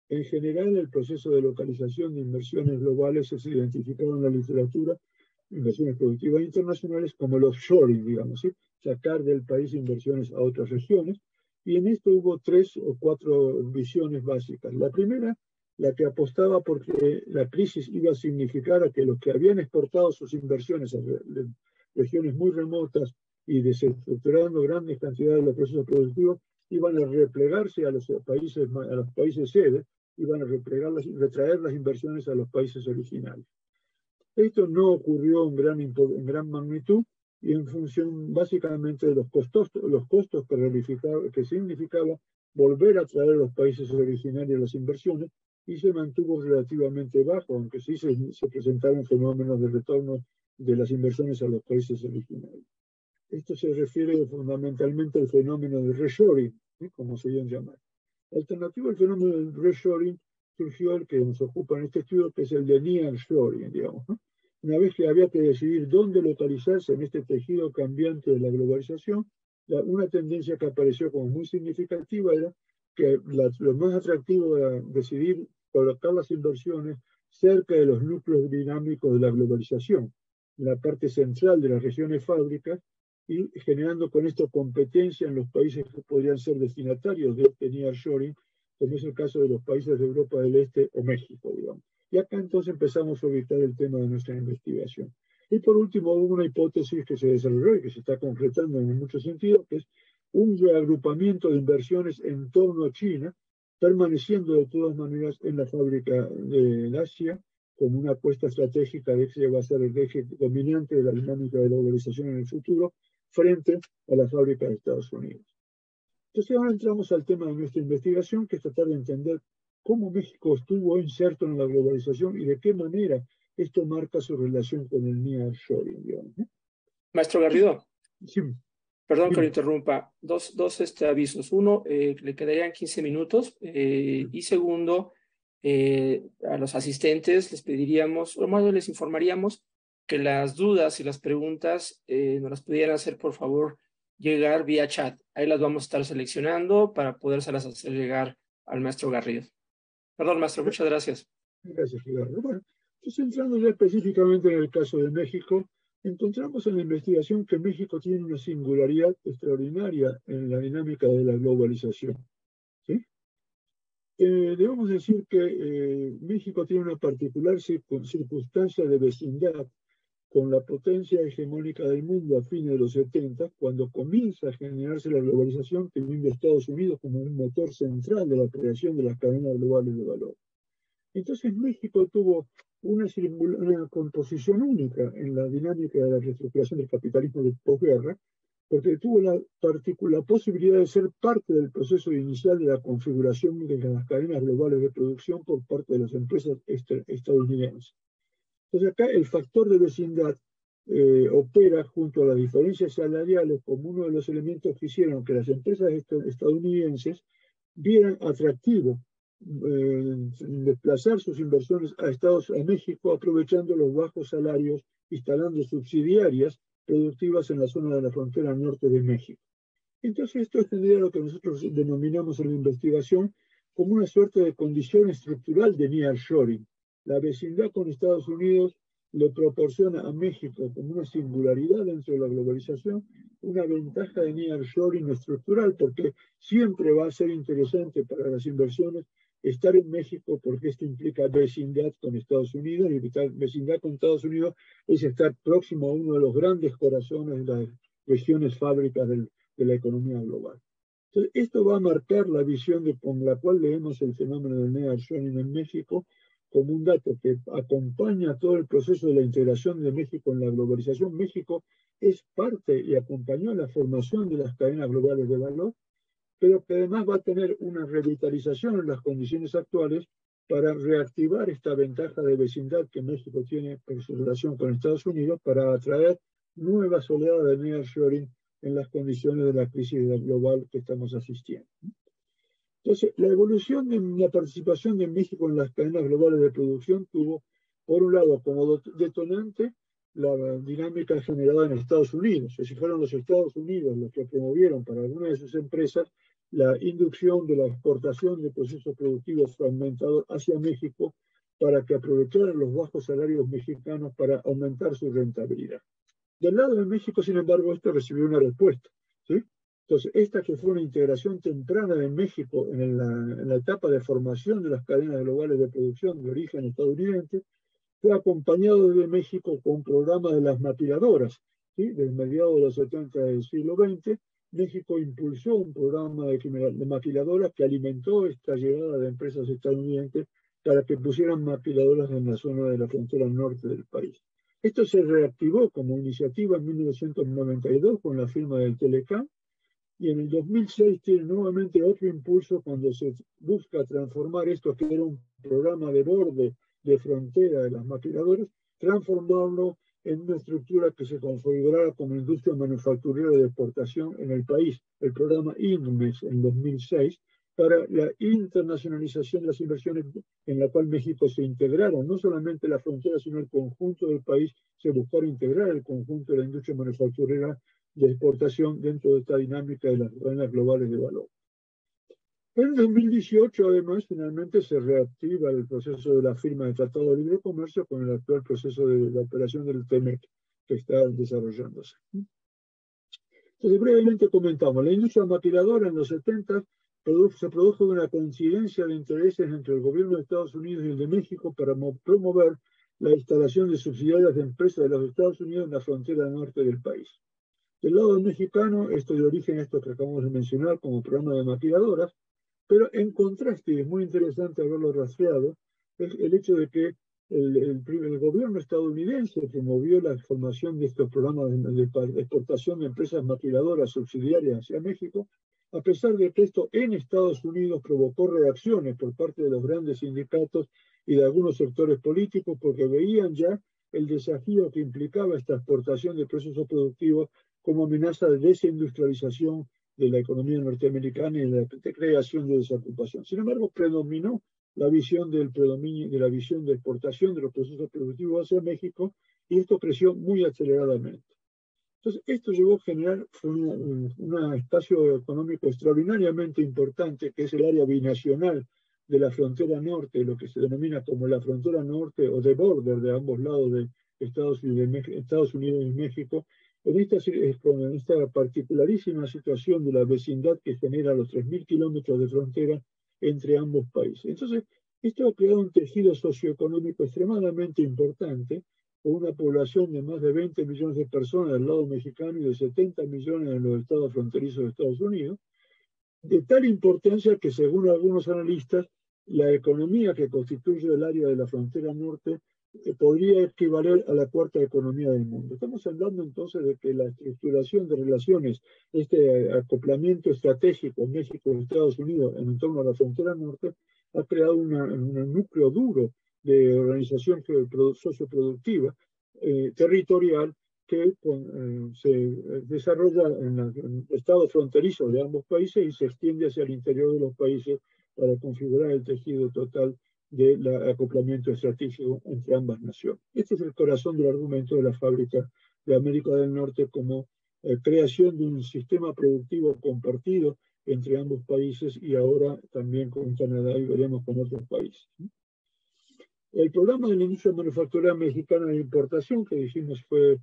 En general, el proceso de localización de inversiones globales es identificado en la literatura, inversiones productivas internacionales, como el offshoring, digamos, ¿sí? Sacar del país inversiones a otras regiones. Y en esto hubo 3 o 4 visiones básicas. La primera, la que apostaba porque la crisis iba a significar a que los que habían exportado sus inversiones a regiones muy remotas y desestructurando grandes cantidades de los procesos productivos, iban a replegarse a los países sede, iban a retraer las inversiones a los países originales. Esto no ocurrió en gran magnitud y en función básicamente de los costos que significaba volver a traer a los países originarios las inversiones, y se mantuvo relativamente bajo, aunque sí se presentaron fenómenos de retorno de las inversiones a los países originarios. Esto se refiere fundamentalmente al fenómeno de reshoring, ¿sí? Como se llama llamar. Alternativo al fenómeno del reshoring surgió el que nos ocupa en este estudio, que es el de nearshoring, digamos, ¿no? Una vez que había que decidir dónde localizarse en este tejido cambiante de la globalización, una tendencia que apareció como muy significativa era que lo más atractivo era decidir colocar las inversiones cerca de los núcleos dinámicos de la globalización, en la parte central de las regiones fábricas, y generando con esto competencia en los países que podrían ser destinatarios de este nearshoring, como es el caso de los países de Europa del Este o México, digamos. Y acá entonces empezamos a ubicar el tema de nuestra investigación. Y por último, hubo una hipótesis que se desarrolló y que se está concretando en muchos sentidos, que es un reagrupamiento de inversiones en torno a China, permaneciendo de todas maneras en la fábrica de Asia, como una apuesta estratégica de que va a ser el eje dominante de la dinámica de la globalización en el futuro, frente a la fábrica de Estados Unidos. Entonces ahora entramos al tema de nuestra investigación, que es tratar de entender cómo México estuvo inserto en la globalización y de qué manera esto marca su relación con el nearshoring, digamos, ¿no? Maestro Garrido, Sí, perdón que lo dime. interrumpa. Dos avisos. Uno, le quedarían 15 minutos. Y segundo, a los asistentes les pediríamos, o más bien les informaríamos que las dudas y las preguntas nos las pudieran hacer, por favor, llegar vía chat. Ahí las vamos a estar seleccionando para podérselas hacer llegar al maestro Garrido. Perdón, maestro, muchas gracias. Gracias, Gerardo. Bueno, entonces entrando ya específicamente en el caso de México, encontramos en la investigación que México tiene una singularidad extraordinaria en la dinámica de la globalización, ¿sí? Debemos decir que México tiene una particular circunstancia de vecindad con la potencia hegemónica del mundo a fines de los 70, cuando comienza a generarse la globalización, teniendo Estados Unidos como un motor central de la creación de las cadenas globales de valor. Entonces México tuvo una composición única en la dinámica de la reestructuración del capitalismo de posguerra, porque tuvo la posibilidad de ser parte del proceso inicial de la configuración de las cadenas globales de producción por parte de las empresas estadounidenses. Entonces acá el factor de vecindad opera junto a las diferencias salariales como uno de los elementos que hicieron que las empresas estadounidenses vieran atractivo desplazar sus inversiones a México, aprovechando los bajos salarios, instalando subsidiarias productivas en la zona de la frontera norte de México. Entonces esto tendría lo que nosotros denominamos en la investigación como una suerte de condición estructural de nearshoring. La vecindad con Estados Unidos le proporciona a México como una singularidad dentro de la globalización, una ventaja de nearshoring estructural, porque siempre va a ser interesante para las inversiones estar en México, porque esto implica vecindad con Estados Unidos, y vecindad con Estados Unidos es estar próximo a uno de los grandes corazones de las regiones fábricas de la economía global. Entonces, esto va a marcar la visión con la cual leemos el fenómeno del nearshoring en México como un dato que acompaña todo el proceso de la integración de México en la globalización. México es parte y acompañó la formación de las cadenas globales de valor, pero que además va a tener una revitalización en las condiciones actuales para reactivar esta ventaja de vecindad que México tiene por su relación con Estados Unidos, para atraer nuevas oleadas de nearshoring en las condiciones de la crisis global que estamos asistiendo. Entonces, la evolución de la participación de México en las cadenas globales de producción tuvo, por un lado, como detonante la dinámica generada en Estados Unidos. Es decir, fueron los Estados Unidos los que promovieron para algunas de sus empresas la inducción de la exportación de procesos productivos fragmentados hacia México para que aprovecharan los bajos salarios mexicanos para aumentar su rentabilidad. Del lado de México, sin embargo, esto recibió una respuesta, ¿sí? Entonces, esta que fue una integración temprana de México en la etapa de formación de las cadenas globales de producción de origen estadounidense, fue acompañado desde México con un programa de las maquiladoras, ¿sí? Desde mediados de los 70 del siglo XX, México impulsó un programa de maquiladoras que alimentó esta llegada de empresas estadounidenses para que pusieran maquiladoras en la zona de la frontera norte del país. Esto se reactivó como iniciativa en 1992 con la firma del Telecam, y en el 2006 tiene nuevamente otro impulso cuando se busca transformar esto que era un programa de borde de frontera de las maquiladoras, transformarlo en una estructura que se configurara como industria manufacturera de exportación en el país, el programa INMES en 2006, para la internacionalización de las inversiones en la cual México se integrara, no solamente la frontera, sino el conjunto del país, se buscara integrar el conjunto de la industria manufacturera de exportación dentro de esta dinámica de las cadenas globales de valor. En 2018, además, finalmente se reactiva el proceso de la firma del Tratado de Libre Comercio con el actual proceso de la operación del TEMEC que está desarrollándose. Entonces, brevemente comentamos, la industria maquiladora en los 70 se produjo una coincidencia de intereses entre el gobierno de Estados Unidos y el de México para promover la instalación de subsidiarias de empresas de los Estados Unidos en la frontera norte del país. Del lado mexicano, esto de origen, esto que acabamos de mencionar como programa de maquiladoras, pero en contraste, y es muy interesante haberlo rastreado, es el hecho de que el gobierno estadounidense promovió la formación de estos programas de exportación de empresas maquiladoras subsidiarias hacia México, a pesar de que esto en Estados Unidos provocó reacciones por parte de los grandes sindicatos y de algunos sectores políticos, porque veían ya el desafío que implicaba esta exportación de procesos productivos como amenaza de desindustrialización de la economía norteamericana y de la creación de desocupación. Sin embargo, predominó la visión de la visión de exportación de los procesos productivos hacia México, y esto creció muy aceleradamente. Entonces, esto llevó a generar un espacio económico extraordinariamente importante, que es el área binacional de la frontera norte, lo que se denomina como la frontera norte o de border de ambos lados de Estados Unidos y México, en esta particularísima situación de la vecindad que genera los 3.000 kilómetros de frontera entre ambos países. Entonces, esto ha creado un tejido socioeconómico extremadamente importante, con una población de más de 20 millones de personas del lado mexicano y de 70 millones en los estados fronterizos de Estados Unidos, de tal importancia que, según algunos analistas, la economía que constituye el área de la frontera norte podría equivaler a la cuarta economía del mundo. Estamos hablando entonces de que la estructuración de relaciones, este acoplamiento estratégico México y Estados Unidos en torno a la frontera norte, ha creado un núcleo duro de organización socioproductiva territorial que se desarrolla en estados fronterizos de ambos países y se extiende hacia el interior de los países para configurar el tejido total del acoplamiento estratégico entre ambas naciones. Este es el corazón del argumento de la fábrica de América del Norte como creación de un sistema productivo compartido entre ambos países y ahora también con Canadá y veremos con otros países. El programa de la industria manufacturera mexicana de importación, que dijimos fue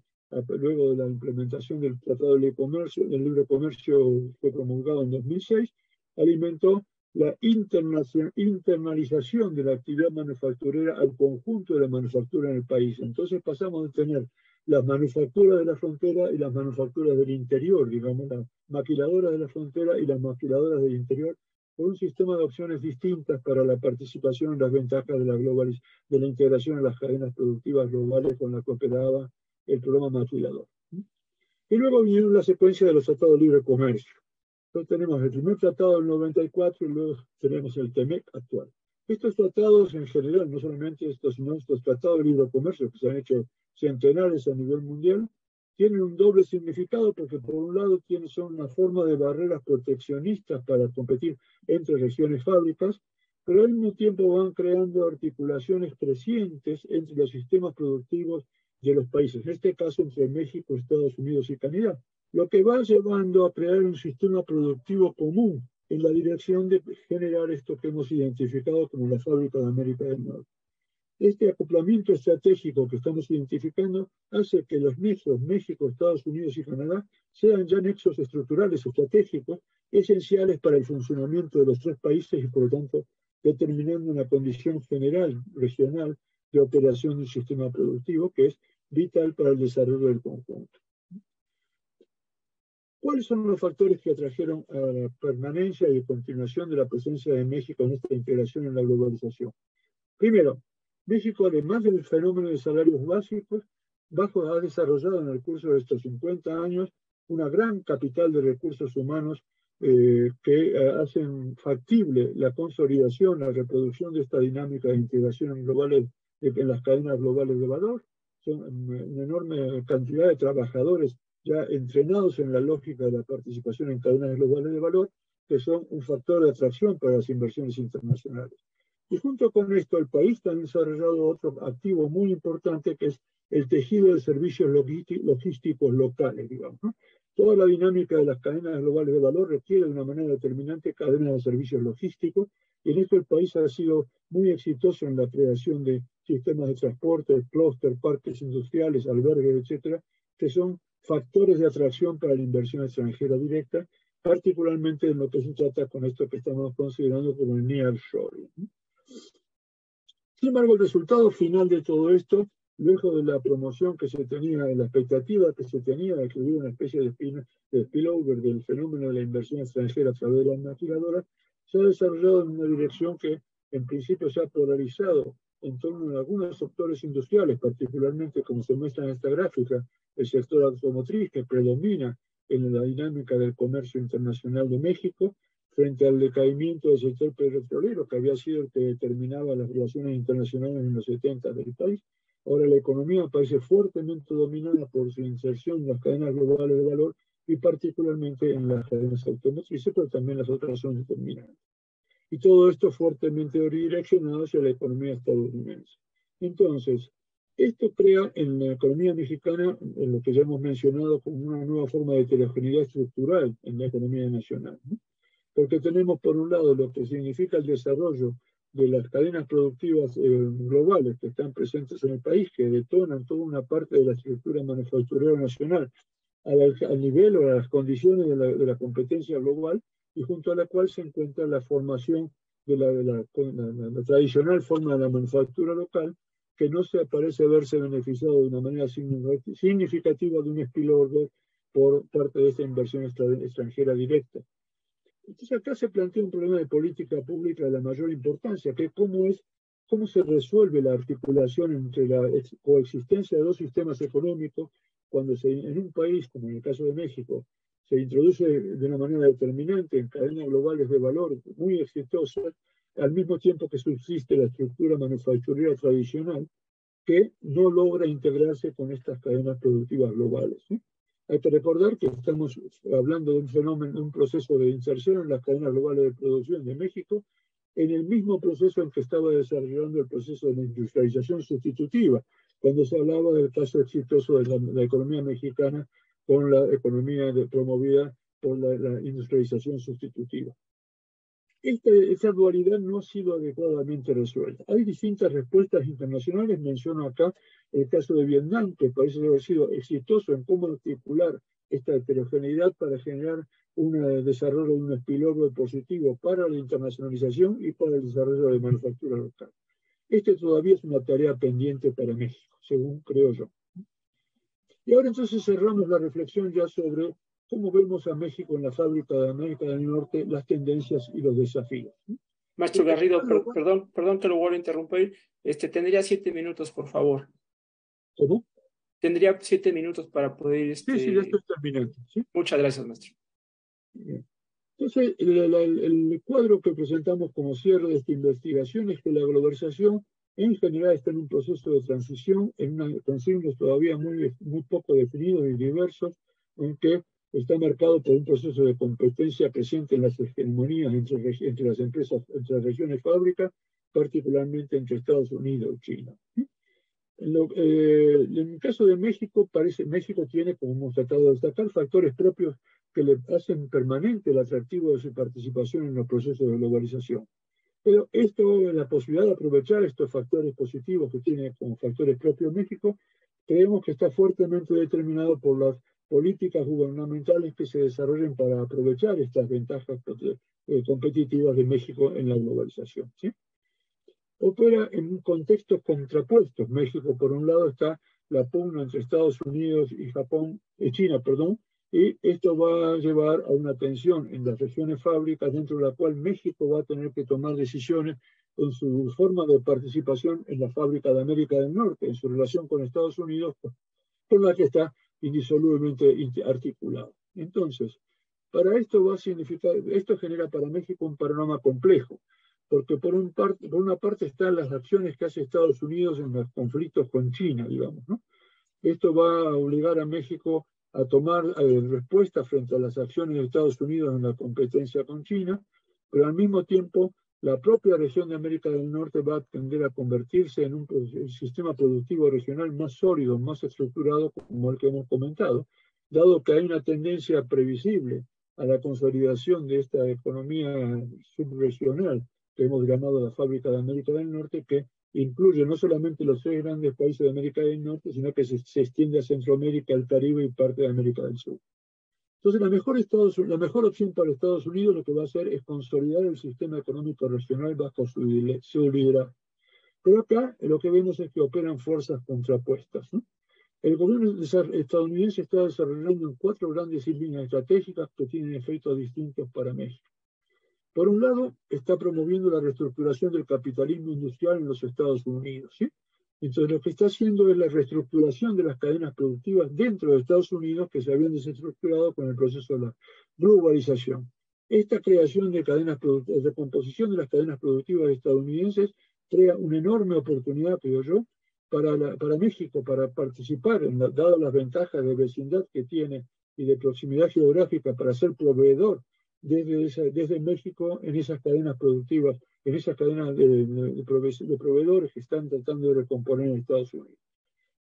luego de la implementación del Tratado de Libre Comercio fue promulgado en 2006, alimentó la internalización de la actividad manufacturera al conjunto de la manufactura en el país. Entonces pasamos de tener las manufacturas de la frontera y las manufacturas del interior, digamos, las maquiladoras de la frontera y las maquiladoras del interior, por un sistema de opciones distintas para la participación en las ventajas de la integración en las cadenas productivas globales con la que operaba el programa maquilador. Y luego vinieron la secuencia de los tratados de libre comercio. Entonces tenemos el primer tratado del 94 y luego tenemos el TEMEC actual. Estos tratados en general, no solamente estos, sino estos tratados de libre comercio que se han hecho centenares a nivel mundial, tienen un doble significado porque por un lado son una forma de barreras proteccionistas para competir entre regiones fábricas, pero al mismo tiempo van creando articulaciones crecientes entre los sistemas productivos de los países, en este caso entre México, Estados Unidos y Canadá, lo que va llevando a crear un sistema productivo común en la dirección de generar esto que hemos identificado como la fábrica de América del Norte. Este acoplamiento estratégico que estamos identificando hace que los nexos México, Estados Unidos y Canadá sean ya nexos estructurales estratégicos esenciales para el funcionamiento de los tres países y, por lo tanto, determinando una condición general, regional, de operación del sistema productivo que es vital para el desarrollo del conjunto. ¿Cuáles son los factores que atrajeron a la permanencia y continuación de la presencia de México en esta integración en la globalización? Primero, México, además del fenómeno de salarios bajos, ha desarrollado en el curso de estos 50 años una gran capital de recursos humanos que hacen factible la consolidación, la reproducción de esta dinámica de integración en las cadenas globales de valor. Son una enorme cantidad de trabajadores ya entrenados en la lógica de la participación en cadenas globales de valor, que son un factor de atracción para las inversiones internacionales. Y junto con esto, el país también ha desarrollado otro activo muy importante, que es el tejido de servicios logísticos locales, digamos, ¿no? Toda la dinámica de las cadenas globales de valor requiere de una manera determinante cadenas de servicios logísticos, y en esto el país ha sido muy exitoso en la creación de sistemas de transporte, clúster, parques industriales, albergues, etcétera, que son factores de atracción para la inversión extranjera directa, particularmente en lo que se trata con esto que estamos considerando como el nearshoring. Sin embargo, el resultado final de todo esto, lejos de la promoción que se tenía, de la expectativa que se tenía de que hubiera una especie de spillover del fenómeno de la inversión extranjera a través de las maquiladoras, se ha desarrollado en una dirección que en principio se ha polarizado en torno a algunos sectores industriales, particularmente como se muestra en esta gráfica, el sector automotriz que predomina en la dinámica del comercio internacional de México, frente al decaimiento del sector petrolero, que había sido el que determinaba las relaciones internacionales en los 70 del país. Ahora la economía parece fuertemente dominada por su inserción en las cadenas globales de valor y particularmente en las cadenas automotrices, pero también las otras son determinantes. Y todo esto fuertemente direccionado hacia la economía estadounidense. Entonces, esto crea en la economía mexicana, en lo que ya hemos mencionado, como una nueva forma de heterogeneidad estructural en la economía nacional, ¿no? Porque tenemos por un lado lo que significa el desarrollo de las cadenas productivas globales que están presentes en el país, que detonan toda una parte de la estructura manufacturera nacional al nivel o a las condiciones de la competencia global, y junto a la cual se encuentra la formación de la tradicional forma de la manufactura local, que no se parece verse beneficiado de una manera significativa de un spillover por parte de esta inversión extranjera directa. Entonces acá se plantea un problema de política pública de la mayor importancia, que es cómo se resuelve la articulación entre la coexistencia de dos sistemas económicos cuando en un país, como en el caso de México, se introduce de una manera determinante en cadenas globales de valor muy exitosas, al mismo tiempo que subsiste la estructura manufacturera tradicional, que no logra integrarse con estas cadenas productivas globales, ¿sí? Hay que recordar que estamos hablando de un fenómeno, un proceso de inserción en las cadenas globales de producción de México, en el mismo proceso en que estaba desarrollando el proceso de la industrialización sustitutiva, cuando se hablaba del caso exitoso de la economía mexicana con la economía promovida por la industrialización sustitutiva. Esta dualidad no ha sido adecuadamente resuelta. Hay distintas respuestas internacionales. Menciono acá el caso de Vietnam, que parece haber sido exitoso en cómo articular esta heterogeneidad para generar un desarrollo de un spillover positivo para la internacionalización y para el desarrollo de manufactura local. Este todavía es una tarea pendiente para México, según creo yo. Y ahora entonces cerramos la reflexión ya sobre cómo vemos a México en la fábrica de América del Norte, las tendencias y los desafíos. Maestro Garrido, perdón que lo vuelvo a interrumpir. Tendría 7 minutos, por favor. ¿Cómo? Tendría 7 minutos para poder... Sí, ya estoy terminando. ¿Sí? Muchas gracias, maestro. Bien. Entonces, el cuadro que presentamos como cierre de esta investigación es que la globalización en general está en un proceso de transición, con signos todavía muy poco definidos y diversos, en que está marcado por un proceso de competencia presente en las hegemonías entre las empresas, entre las regiones fábricas, particularmente entre Estados Unidos y China. En el caso de México, México tiene, como hemos tratado de destacar, factores propios que le hacen permanente el atractivo de su participación en los procesos de globalización. Pero la posibilidad de aprovechar estos factores positivos que tiene como factores propios México, creemos que está fuertemente determinado por las políticas gubernamentales que se desarrollen para aprovechar estas ventajas competitivas de México en la globalización, ¿sí? Opera en un contexto contrapuesto. México, por un lado, está la pugna entre Estados Unidos y China, y esto va a llevar a una tensión en las regiones fábricas, dentro de la cual México va a tener que tomar decisiones con su forma de participación en la fábrica de América del Norte, en su relación con Estados Unidos, con la que está indisolublemente articulado. Entonces, esto genera para México un panorama complejo, porque por una parte están las acciones que hace Estados Unidos en los conflictos con China, digamos, ¿no? Esto va a obligar a México a tomar respuesta frente a las acciones de Estados Unidos en la competencia con China, pero al mismo tiempo la propia región de América del Norte va a tender a convertirse en un sistema productivo regional más sólido, más estructurado, como el que hemos comentado, dado que hay una tendencia previsible a la consolidación de esta economía subregional que hemos llamado la Fábrica de América del Norte, que incluye no solamente los 6 grandes países de América del Norte, sino que se extiende a Centroamérica, el Caribe y parte de América del Sur. Entonces, la mejor opción para Estados Unidos lo que va a hacer es consolidar el sistema económico regional bajo su liderazgo. Pero acá lo que vemos es que operan fuerzas contrapuestas, ¿no? El gobierno estadounidense está desarrollando 4 grandes líneas estratégicas que tienen efectos distintos para México. Por un lado, está promoviendo la reestructuración del capitalismo industrial en los Estados Unidos, ¿sí? Entonces, lo que está haciendo es la reestructuración de las cadenas productivas dentro de Estados Unidos que se habían desestructurado con el proceso de la globalización. Esta creación de recomposición de las cadenas productivas estadounidenses crea una enorme oportunidad, creo yo, para México, para participar, dadas las ventajas de vecindad que tiene y de proximidad geográfica, para ser proveedor desde México en esas cadenas productivas, en esas cadenas de proveedores que están tratando de recomponer en Estados Unidos.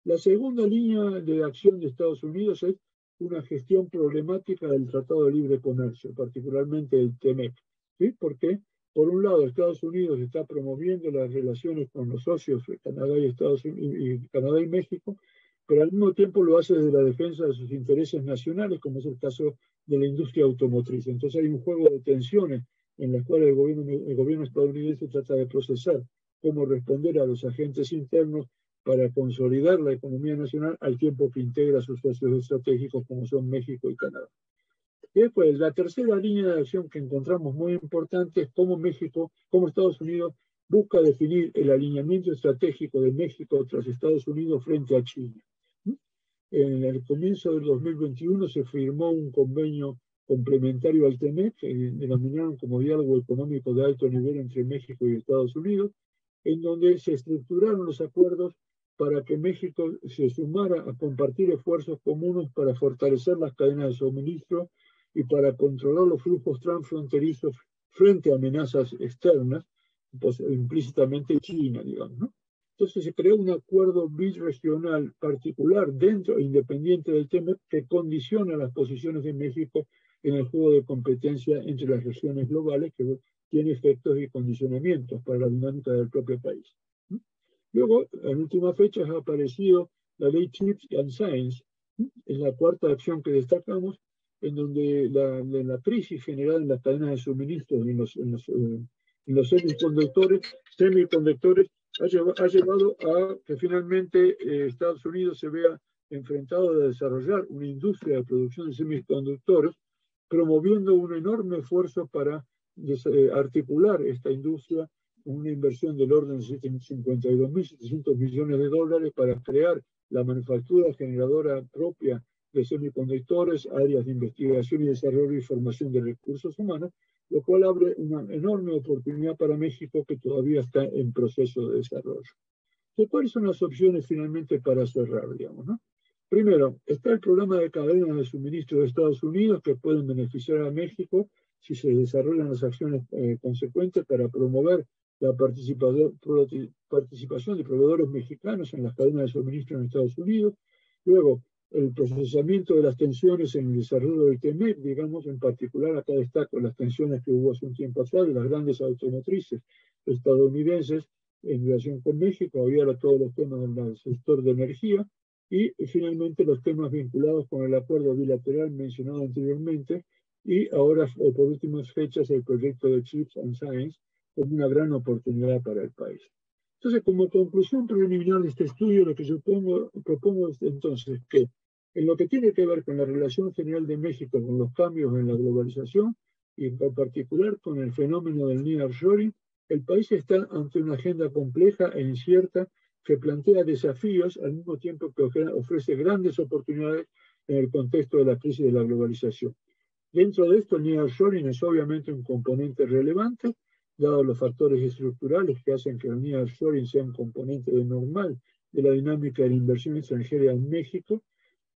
La segunda línea de acción de Estados Unidos es una gestión problemática del Tratado de Libre Comercio, particularmente el TEMEC. ¿Sí? Porque, por un lado, Estados Unidos está promoviendo las relaciones con los socios de Canadá y México, pero al mismo tiempo lo hace desde la defensa de sus intereses nacionales, como es el caso de la industria automotriz. Entonces hay un juego de tensiones en las cuales el gobierno estadounidense trata de procesar cómo responder a los agentes internos para consolidar la economía nacional al tiempo que integra a sus socios estratégicos como son México y Canadá. Y después, la tercera línea de acción que encontramos muy importante es cómo Estados Unidos busca definir el alineamiento estratégico de México tras Estados Unidos frente a China. En el comienzo del 2021 se firmó un convenio complementario al TEMEC, que denominaron como Diálogo Económico de Alto Nivel entre México y Estados Unidos, en donde se estructuraron los acuerdos para que México se sumara a compartir esfuerzos comunes para fortalecer las cadenas de suministro y para controlar los flujos transfronterizos frente a amenazas externas, pues, implícitamente China, digamos, ¿no? Entonces se creó un acuerdo birregional particular dentro e independiente del TEMEC que condiciona las posiciones de México en el juego de competencia entre las regiones globales, que tiene efectos y condicionamientos para la dinámica del propio país. Luego, en última fecha, ha aparecido la ley Chips and Science, es la cuarta acción que destacamos, en donde la crisis generada en las cadenas de suministro en los semiconductores ha llevado a que finalmente Estados Unidos se vea enfrentado a desarrollar una industria de producción de semiconductores, promoviendo un enorme esfuerzo para articular esta industria, una inversión del orden de 52.700 millones de dólares para crear la manufactura generadora propia de semiconductores, áreas de investigación y desarrollo y formación de recursos humanos, lo cual abre una enorme oportunidad para México que todavía está en proceso de desarrollo. Entonces, ¿cuáles son las opciones finalmente para cerrar, digamos, ¿no? Primero, está el programa de cadenas de suministro de Estados Unidos que pueden beneficiar a México si se desarrollan las acciones consecuentes para promover la participación de proveedores mexicanos en las cadenas de suministro en Estados Unidos, luego el procesamiento de las tensiones en el desarrollo del TEMEC, digamos, en particular acá destaco las tensiones que hubo hace un tiempo atrás de las grandes automotrices estadounidenses en relación con México, había todos los temas del sector de energía, y finalmente los temas vinculados con el acuerdo bilateral mencionado anteriormente, y ahora, por últimas fechas, el proyecto de Chips and Science como una gran oportunidad para el país. Entonces, como conclusión preliminar de este estudio, lo que yo propongo es entonces que en lo que tiene que ver con la relación general de México con los cambios en la globalización y en particular con el fenómeno del nearshoring, el país está ante una agenda compleja e incierta que plantea desafíos al mismo tiempo que ofrece grandes oportunidades en el contexto de la crisis de la globalización. Dentro de esto, el nearshoring es obviamente un componente relevante, dado los factores estructurales que hacen que el nearshoring sea un componente normal de la dinámica de la inversión extranjera en México,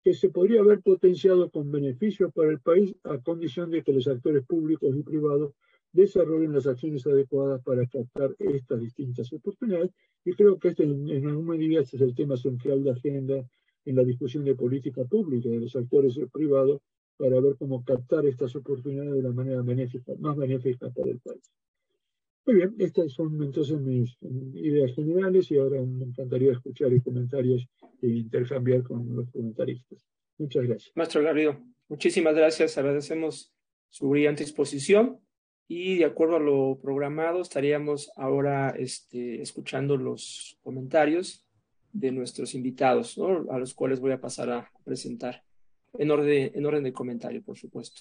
que se podría haber potenciado con beneficios para el país a condición de que los actores públicos y privados desarrollen las acciones adecuadas para captar estas distintas oportunidades. Y creo que en alguna medida este es el tema central de agenda en la discusión de política pública de los actores privados para ver cómo captar estas oportunidades de la manera benéfica, más benéfica para el país. Muy bien, estas son entonces mis ideas generales y ahora me encantaría escuchar comentarios e intercambiar con los comentaristas. Muchas gracias. Maestro Garrido, muchísimas gracias. Agradecemos su brillante exposición y de acuerdo a lo programado estaríamos ahora escuchando los comentarios de nuestros invitados, ¿no? A los cuales voy a pasar a presentar en orden de comentario, por supuesto.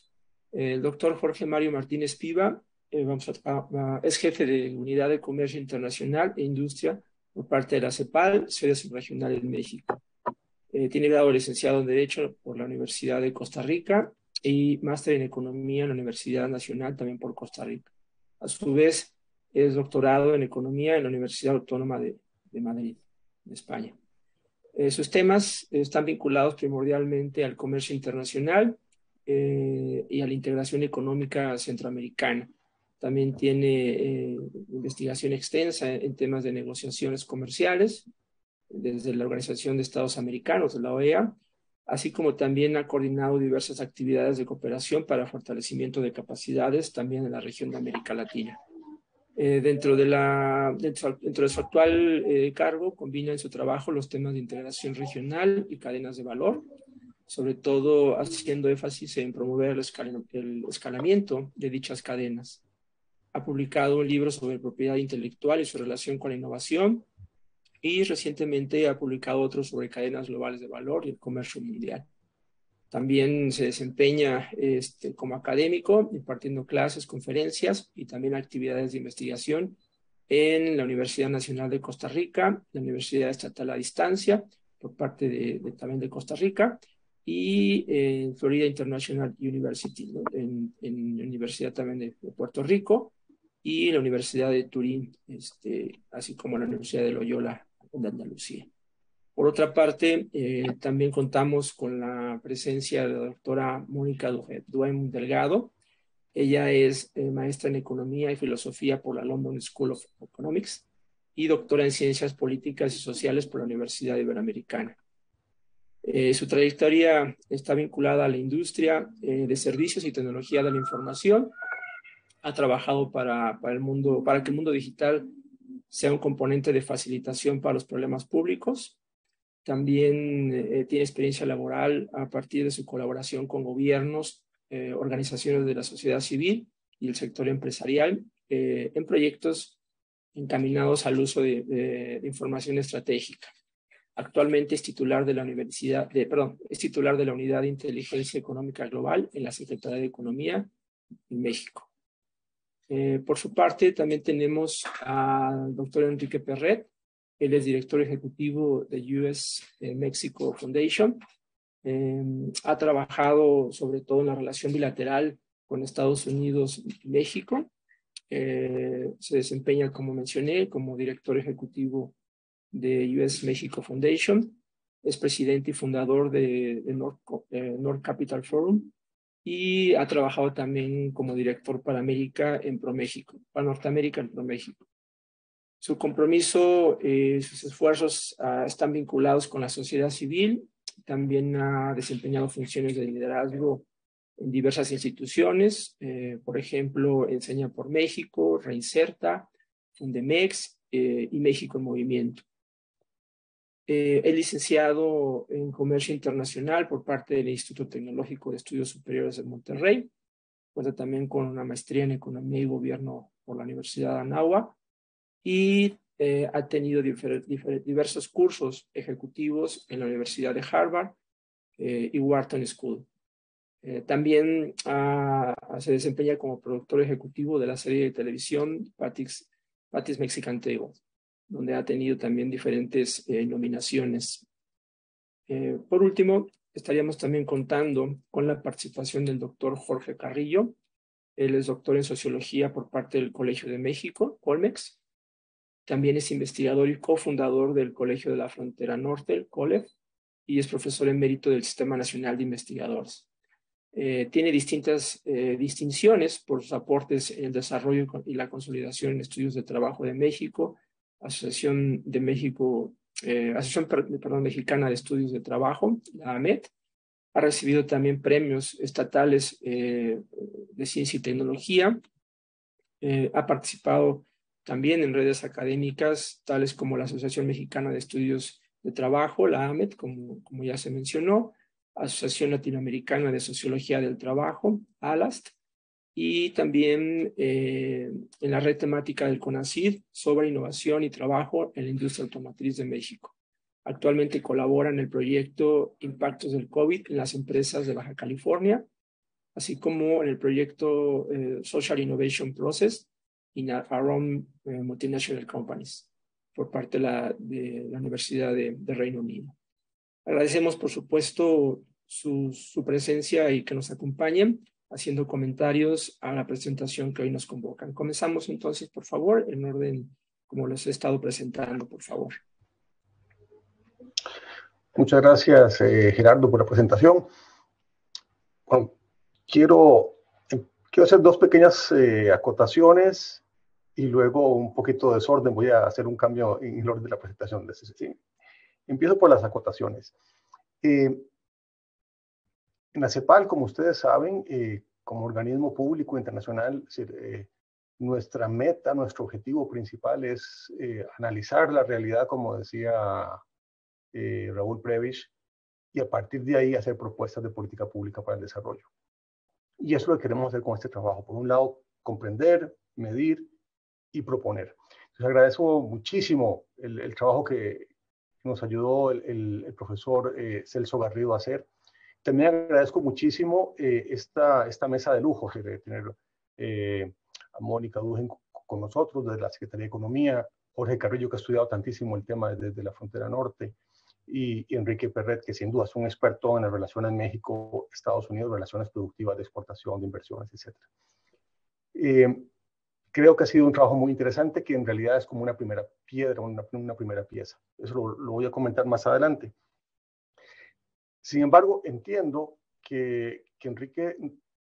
El doctor Jorge Mario Martínez Piva es jefe de Unidad de Comercio Internacional e Industria por parte de la CEPAL, sede subregional en México. Tiene grado de licenciado en Derecho por la Universidad de Costa Rica y máster en Economía en la Universidad Nacional también por Costa Rica. A su vez, es doctorado en Economía en la Universidad Autónoma de Madrid, de España. Sus temas están vinculados primordialmente al comercio internacional y a la integración económica centroamericana. También tiene investigación extensa en temas de negociaciones comerciales desde la Organización de Estados Americanos, de la OEA, así como también ha coordinado diversas actividades de cooperación para fortalecimiento de capacidades también en la región de América Latina. Dentro de su actual cargo, combina en su trabajo los temas de integración regional y cadenas de valor, sobre todo haciendo énfasis en promover el escalamiento de dichas cadenas. Ha publicado un libro sobre propiedad intelectual y su relación con la innovación, y recientemente ha publicado otro sobre cadenas globales de valor y el comercio mundial. También se desempeña como académico, impartiendo clases, conferencias y también actividades de investigación en la Universidad Nacional de Costa Rica, la Universidad Estatal a Distancia, por parte también de Costa Rica, y en Florida International University, ¿no? en la Universidad también de Puerto Rico, y la Universidad de Turín, así como la Universidad de Loyola de Andalucía. Por otra parte, también contamos con la presencia de la doctora Mónica Duem Delgado. Ella es maestra en Economía y Filosofía por la London School of Economics y doctora en Ciencias Políticas y Sociales por la Universidad Iberoamericana. Su trayectoria está vinculada a la industria de servicios y tecnología de la información. Ha trabajado para que el mundo digital sea un componente de facilitación para los problemas públicos. También tiene experiencia laboral a partir de su colaboración con gobiernos, organizaciones de la sociedad civil y el sector empresarial en proyectos encaminados al uso de información estratégica. Actualmente es titular de la Unidad de Inteligencia Económica Global en la Secretaría de Economía en México. Por su parte, también tenemos al doctor Enrique Perret. Él es director ejecutivo de US Mexico Foundation. Ha trabajado sobre todo en la relación bilateral con Estados Unidos y México. Se desempeña, como mencioné, como director ejecutivo de US Mexico Foundation. Es presidente y fundador de North Capital Forum y ha trabajado también como director para Norteamérica en ProMéxico. Su compromiso, sus esfuerzos están vinculados con la sociedad civil. También ha desempeñado funciones de liderazgo en diversas instituciones. Por ejemplo, Enseña por México, Reinserta, Fundemex y México en Movimiento. Es licenciado en Comercio Internacional por parte del Instituto Tecnológico de Estudios Superiores de Monterrey. Cuenta también con una maestría en Economía y Gobierno por la Universidad de Anáhuac y ha tenido diversos cursos ejecutivos en la Universidad de Harvard y Wharton School. También se desempeña como productor ejecutivo de la serie de televisión Patty's Mexican Table, donde ha tenido también diferentes nominaciones. Por último, estaríamos también contando con la participación del doctor Jorge Carrillo. Él es doctor en Sociología por parte del Colegio de México, Colmex. También es investigador y cofundador del Colegio de la Frontera Norte, el COLEF, y es profesor emérito del Sistema Nacional de Investigadores. Tiene distintas distinciones por sus aportes en el desarrollo y la consolidación en estudios de trabajo de México, Asociación Mexicana de Estudios de Trabajo, la AMET. Ha recibido también premios estatales de ciencia y tecnología. Ha participado también en redes académicas tales como la Asociación Mexicana de Estudios de Trabajo, la AMET, como ya se mencionó, Asociación Latinoamericana de Sociología del Trabajo, ALAST, y también en la red temática del CONACYT sobre innovación y trabajo en la industria automotriz de México. Actualmente colabora en el proyecto Impactos del COVID en las empresas de Baja California, así como en el proyecto Social Innovation Process in Around Multinational Companies por parte de la Universidad de Reino Unido. Agradecemos, por supuesto, su presencia y que nos acompañen haciendo comentarios a la presentación que hoy nos convocan. Comenzamos entonces, por favor, en orden como los he estado presentando, por favor. Muchas gracias, Gerardo, por la presentación. Bueno, quiero hacer dos pequeñas acotaciones y luego un poquito de desorden. Voy a hacer un cambio en el orden de la presentación. Empiezo por las acotaciones. En la CEPAL, como ustedes saben, como organismo público internacional, nuestra meta, nuestro objetivo principal es analizar la realidad, como decía Raúl Prebisch, y a partir de ahí hacer propuestas de política pública para el desarrollo. Y eso es lo que queremos hacer con este trabajo. Por un lado, comprender, medir y proponer. Entonces agradezco muchísimo el trabajo que nos ayudó el profesor Celso Garrido a hacer. También agradezco muchísimo esta mesa de lujo de tener a Mónica Dugen con nosotros desde la Secretaría de Economía, Jorge Carrillo, que ha estudiado tantísimo el tema desde la frontera norte, y Enrique Perret, que sin duda es un experto en las relaciones México-Estados Unidos, relaciones productivas de exportación, de inversiones, etc. Creo que ha sido un trabajo muy interesante, que en realidad es como una primera piedra, una primera pieza. Eso lo voy a comentar más adelante. Sin embargo, entiendo que Enrique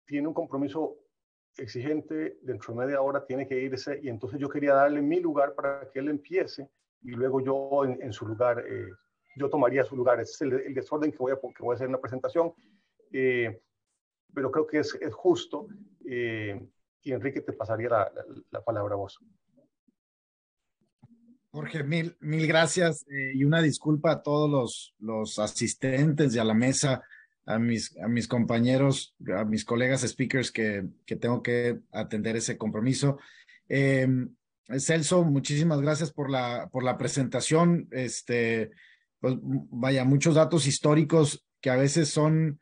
tiene un compromiso exigente, dentro de media hora tiene que irse, y entonces yo quería darle mi lugar para que él empiece, y luego yo en su lugar, yo tomaría su lugar. Ese es el desorden que voy a hacer en la presentación, pero creo que es justo, y Enrique, te pasaría la palabra a vos. Jorge, mil gracias, y una disculpa a todos los asistentes y a la mesa, a mis compañeros, a mis colegas speakers que tengo que atender ese compromiso. Celso, muchísimas gracias por la presentación. Pues vaya, muchos datos históricos que a veces son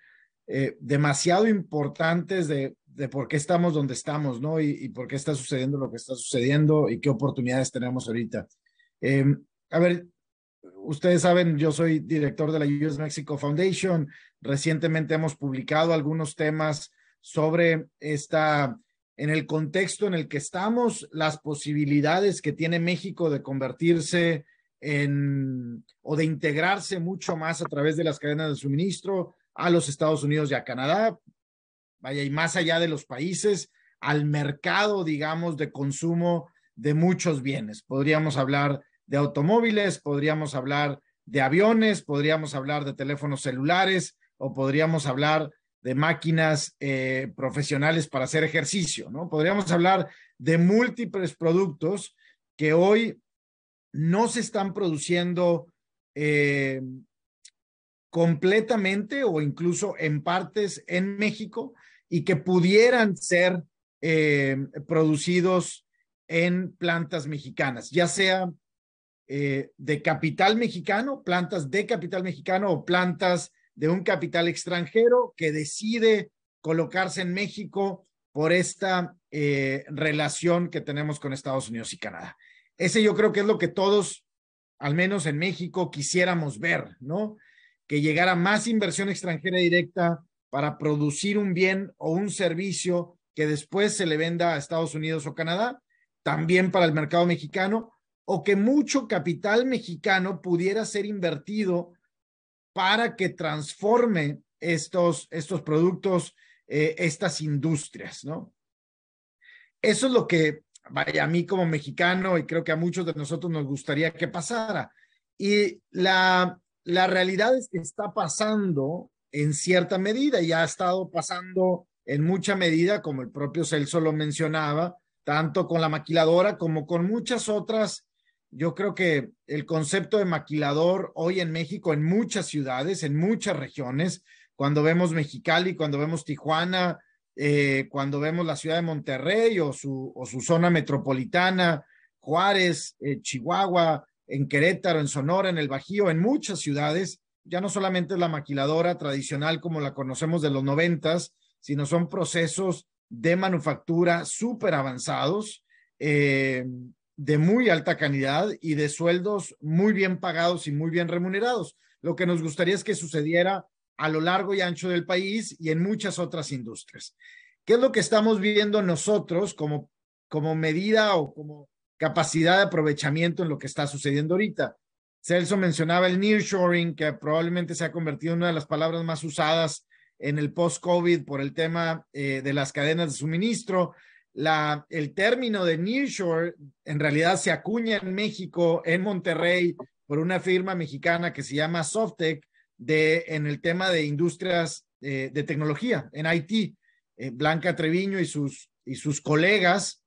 demasiado importantes de por qué estamos donde estamos, ¿no? Y por qué está sucediendo lo que está sucediendo y qué oportunidades tenemos ahorita. A ver, ustedes saben, yo soy director de la US Mexico Foundation. Recientemente hemos publicado algunos temas sobre en el contexto en el que estamos, las posibilidades que tiene México de convertirse o de integrarse mucho más a través de las cadenas de suministro a los Estados Unidos y a Canadá, vaya, y más allá de los países, al mercado, digamos, de consumo de muchos bienes. Podríamos hablar de automóviles, podríamos hablar de aviones, podríamos hablar de teléfonos celulares o podríamos hablar de máquinas profesionales para hacer ejercicio, ¿no? Podríamos hablar de múltiples productos que hoy no se están produciendo completamente o incluso en partes en México y que pudieran ser producidos en plantas mexicanas, ya sea de capital mexicano, plantas de capital mexicano o plantas de un capital extranjero que decide colocarse en México por esta relación que tenemos con Estados Unidos y Canadá. Ese yo creo que es lo que todos, al menos en México, quisiéramos ver, ¿no? Que llegara más inversión extranjera directa para producir un bien o un servicio que después se le venda a Estados Unidos o Canadá, también para el mercado mexicano, o que mucho capital mexicano pudiera ser invertido para que transforme estos productos, estas industrias, ¿no? Eso es lo que, vaya, a mí como mexicano y creo que a muchos de nosotros nos gustaría que pasara. Y la realidad es que está pasando en cierta medida y ha estado pasando en mucha medida, como el propio Celso lo mencionaba, tanto con la maquiladora como con muchas otras. Yo creo que el concepto de maquilador hoy en México, en muchas ciudades, en muchas regiones, cuando vemos Mexicali, cuando vemos Tijuana, cuando vemos la ciudad de Monterrey o su zona metropolitana, Juárez, Chihuahua, en Querétaro, en Sonora, en el Bajío, en muchas ciudades, ya no solamente es la maquiladora tradicional como la conocemos de los 90s, sino son procesos de manufactura súper avanzados, de muy alta calidad y de sueldos muy bien pagados y muy bien remunerados. Lo que nos gustaría es que sucediera a lo largo y ancho del país y en muchas otras industrias. ¿Qué es lo que estamos viendo nosotros como medida o como capacidad de aprovechamiento en lo que está sucediendo ahorita? Celso mencionaba el nearshoring, que probablemente se ha convertido en una de las palabras más usadas en el post-COVID por el tema de las cadenas de suministro. El término de nearshore en realidad se acuña en México, en Monterrey, por una firma mexicana que se llama Softec, en el tema de industrias de tecnología, en IT. Blanca Treviño y sus colegas,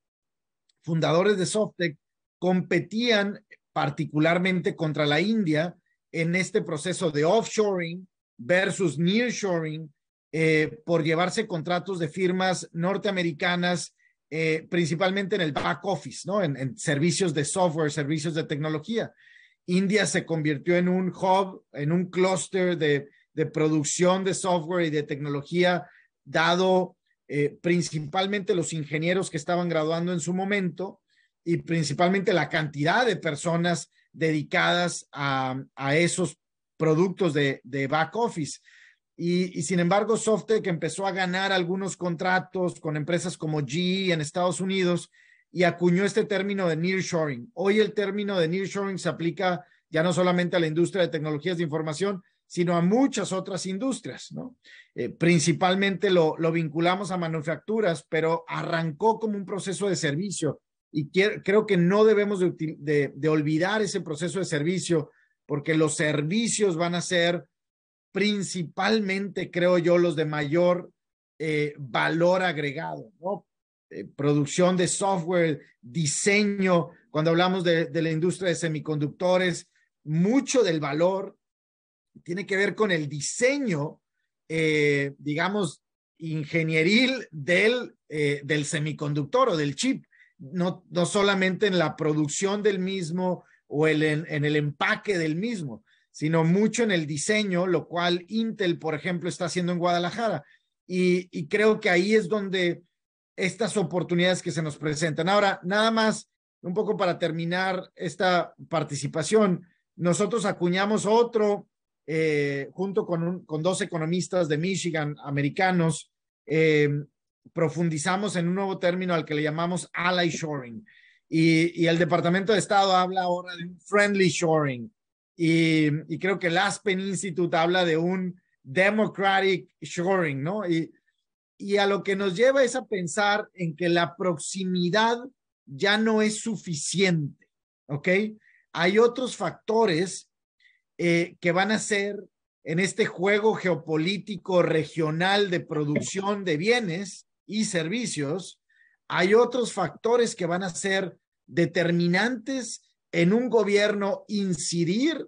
fundadores de Softec, competían particularmente contra la India en este proceso de offshoring versus nearshoring por llevarse contratos de firmas norteamericanas, principalmente en el back office, ¿no? En servicios de software, servicios de tecnología. India se convirtió en un hub, en un clúster de producción de software y de tecnología, dado principalmente los ingenieros que estaban graduando en su momento y principalmente la cantidad de personas dedicadas a esos productos de back office. Y sin embargo, Softec empezó a ganar algunos contratos con empresas como GE en Estados Unidos y acuñó este término de nearshoring. Hoy el término de nearshoring se aplica ya no solamente a la industria de tecnologías de información, sino a muchas otras industrias, ¿no? Principalmente lo vinculamos a manufacturas, pero arrancó como un proceso de servicio y creo que no debemos de olvidar ese proceso de servicio, porque los servicios van a ser principalmente, creo yo, los de mayor valor agregado, ¿no? Producción de software, diseño. Cuando hablamos de la industria de semiconductores, mucho del valor tiene que ver con el diseño, digamos, ingenieril del semiconductor o del chip, no solamente en la producción del mismo o en el empaque del mismo, sino mucho en el diseño, lo cual Intel, por ejemplo, está haciendo en Guadalajara. Y creo que ahí es donde estas oportunidades que se nos presentan. Ahora, nada más, un poco para terminar esta participación, nosotros acuñamos otro, junto con dos economistas de Michigan, americanos, profundizamos en un nuevo término al que le llamamos ally shoring. Y el Departamento de Estado habla ahora de un friendly shoring. Y creo que el Aspen Institute habla de un democratic shoring, ¿no? Y a lo que nos lleva es a pensar en que la proximidad ya no es suficiente, ¿ok? Hay otros factores que van a ser en este juego geopolítico regional de producción de bienes y servicios, hay otros factores que van a ser determinantes en un gobierno incidir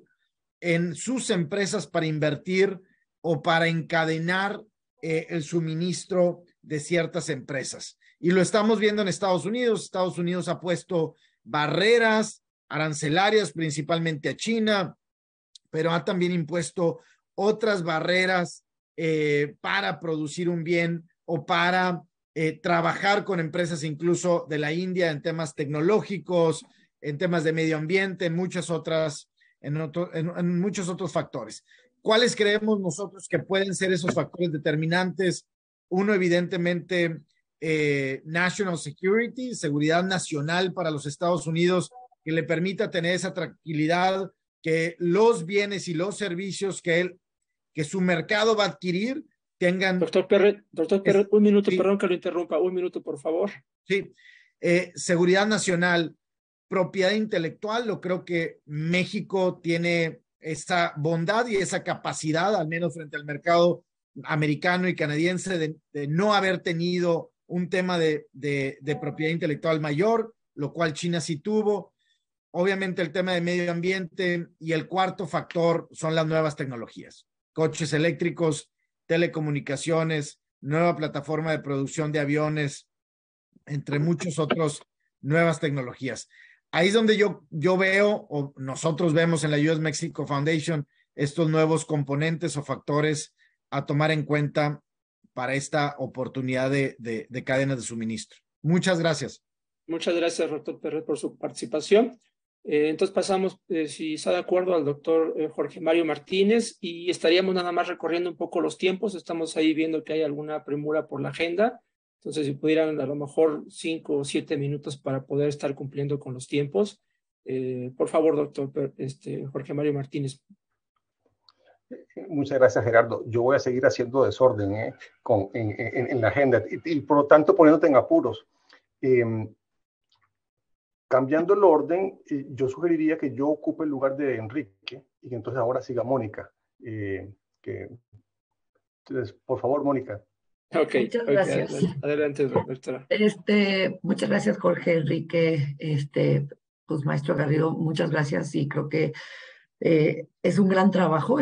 en sus empresas para invertir o para encadenar el suministro de ciertas empresas. Y lo estamos viendo en Estados Unidos. Estados Unidos ha puesto barreras arancelarias principalmente a China, pero ha también impuesto otras barreras para producir un bien o para trabajar con empresas incluso de la India en temas tecnológicos, en temas de medio ambiente, en muchos otros factores. ¿Cuáles creemos nosotros que pueden ser esos factores determinantes? Uno, evidentemente, national security, seguridad nacional para los Estados Unidos, que le permita tener esa tranquilidad, que los bienes y los servicios que su mercado va a adquirir tengan... Doctor Perret, un minuto, sí. Perdón que lo interrumpa, un minuto, por favor. Sí, seguridad nacional, propiedad intelectual, yo creo que México tiene esa bondad y esa capacidad, al menos frente al mercado americano y canadiense, de no haber tenido un tema de propiedad intelectual mayor, lo cual China sí tuvo. Obviamente el tema de medio ambiente, y el cuarto factor son las nuevas tecnologías, coches eléctricos, telecomunicaciones, nueva plataforma de producción de aviones, entre muchos otros nuevas tecnologías. Ahí es donde yo veo, o nosotros vemos en la US Mexico Foundation, estos nuevos componentes o factores a tomar en cuenta para esta oportunidad de cadenas de suministro. Muchas gracias. Muchas gracias, doctor Perret, por su participación. Entonces pasamos, si está de acuerdo, al doctor Jorge Mario Martínez, y estaríamos nada más recorriendo un poco los tiempos. Estamos ahí viendo que hay alguna premura por la agenda. Entonces, si pudieran a lo mejor 5 o 7 minutos para poder estar cumpliendo con los tiempos. Por favor, doctor Jorge Mario Martínez. Muchas gracias, Gerardo. Yo voy a seguir haciendo desorden en la agenda y por lo tanto poniéndote en apuros. Cambiando el orden, yo sugeriría que yo ocupe el lugar de Enrique y que entonces ahora siga Mónica. Entonces, por favor, Mónica. Okay, muchas gracias. Adelante, doctora. Muchas gracias, Jorge, Enrique, pues maestro Garrido, muchas gracias, y creo que es un gran trabajo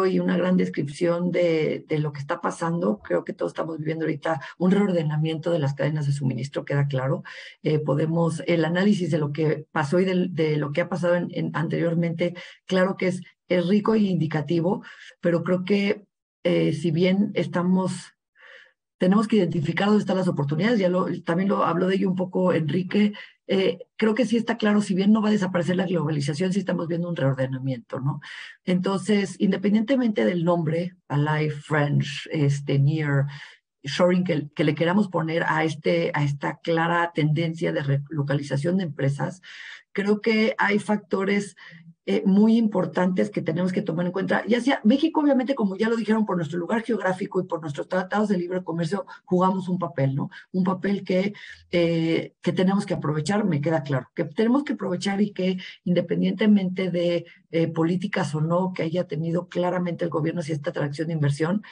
y una gran descripción de lo que está pasando. Creo que todos estamos viviendo ahorita un reordenamiento de las cadenas de suministro, queda claro. El análisis de lo que pasó y de lo que ha pasado anteriormente, claro que es rico e indicativo, pero creo que si bien tenemos que identificar dónde están las oportunidades, también lo habló de ello un poco Enrique. Creo que sí está claro, si bien no va a desaparecer la globalización, sí estamos viendo un reordenamiento, ¿no? Entonces, independientemente del nombre, Alive, French, Near, Shoring, que le queramos poner a esta clara tendencia de relocalización de empresas, creo que hay factores muy importantes que tenemos que tomar en cuenta. Ya sea México, obviamente, como ya lo dijeron, por nuestro lugar geográfico y por nuestros tratados de libre comercio, jugamos un papel, ¿no? Un papel que tenemos que aprovechar, me queda claro, que tenemos que aprovechar, y que independientemente de políticas o no que haya tenido claramente el gobierno hacia esta atracción de inversión,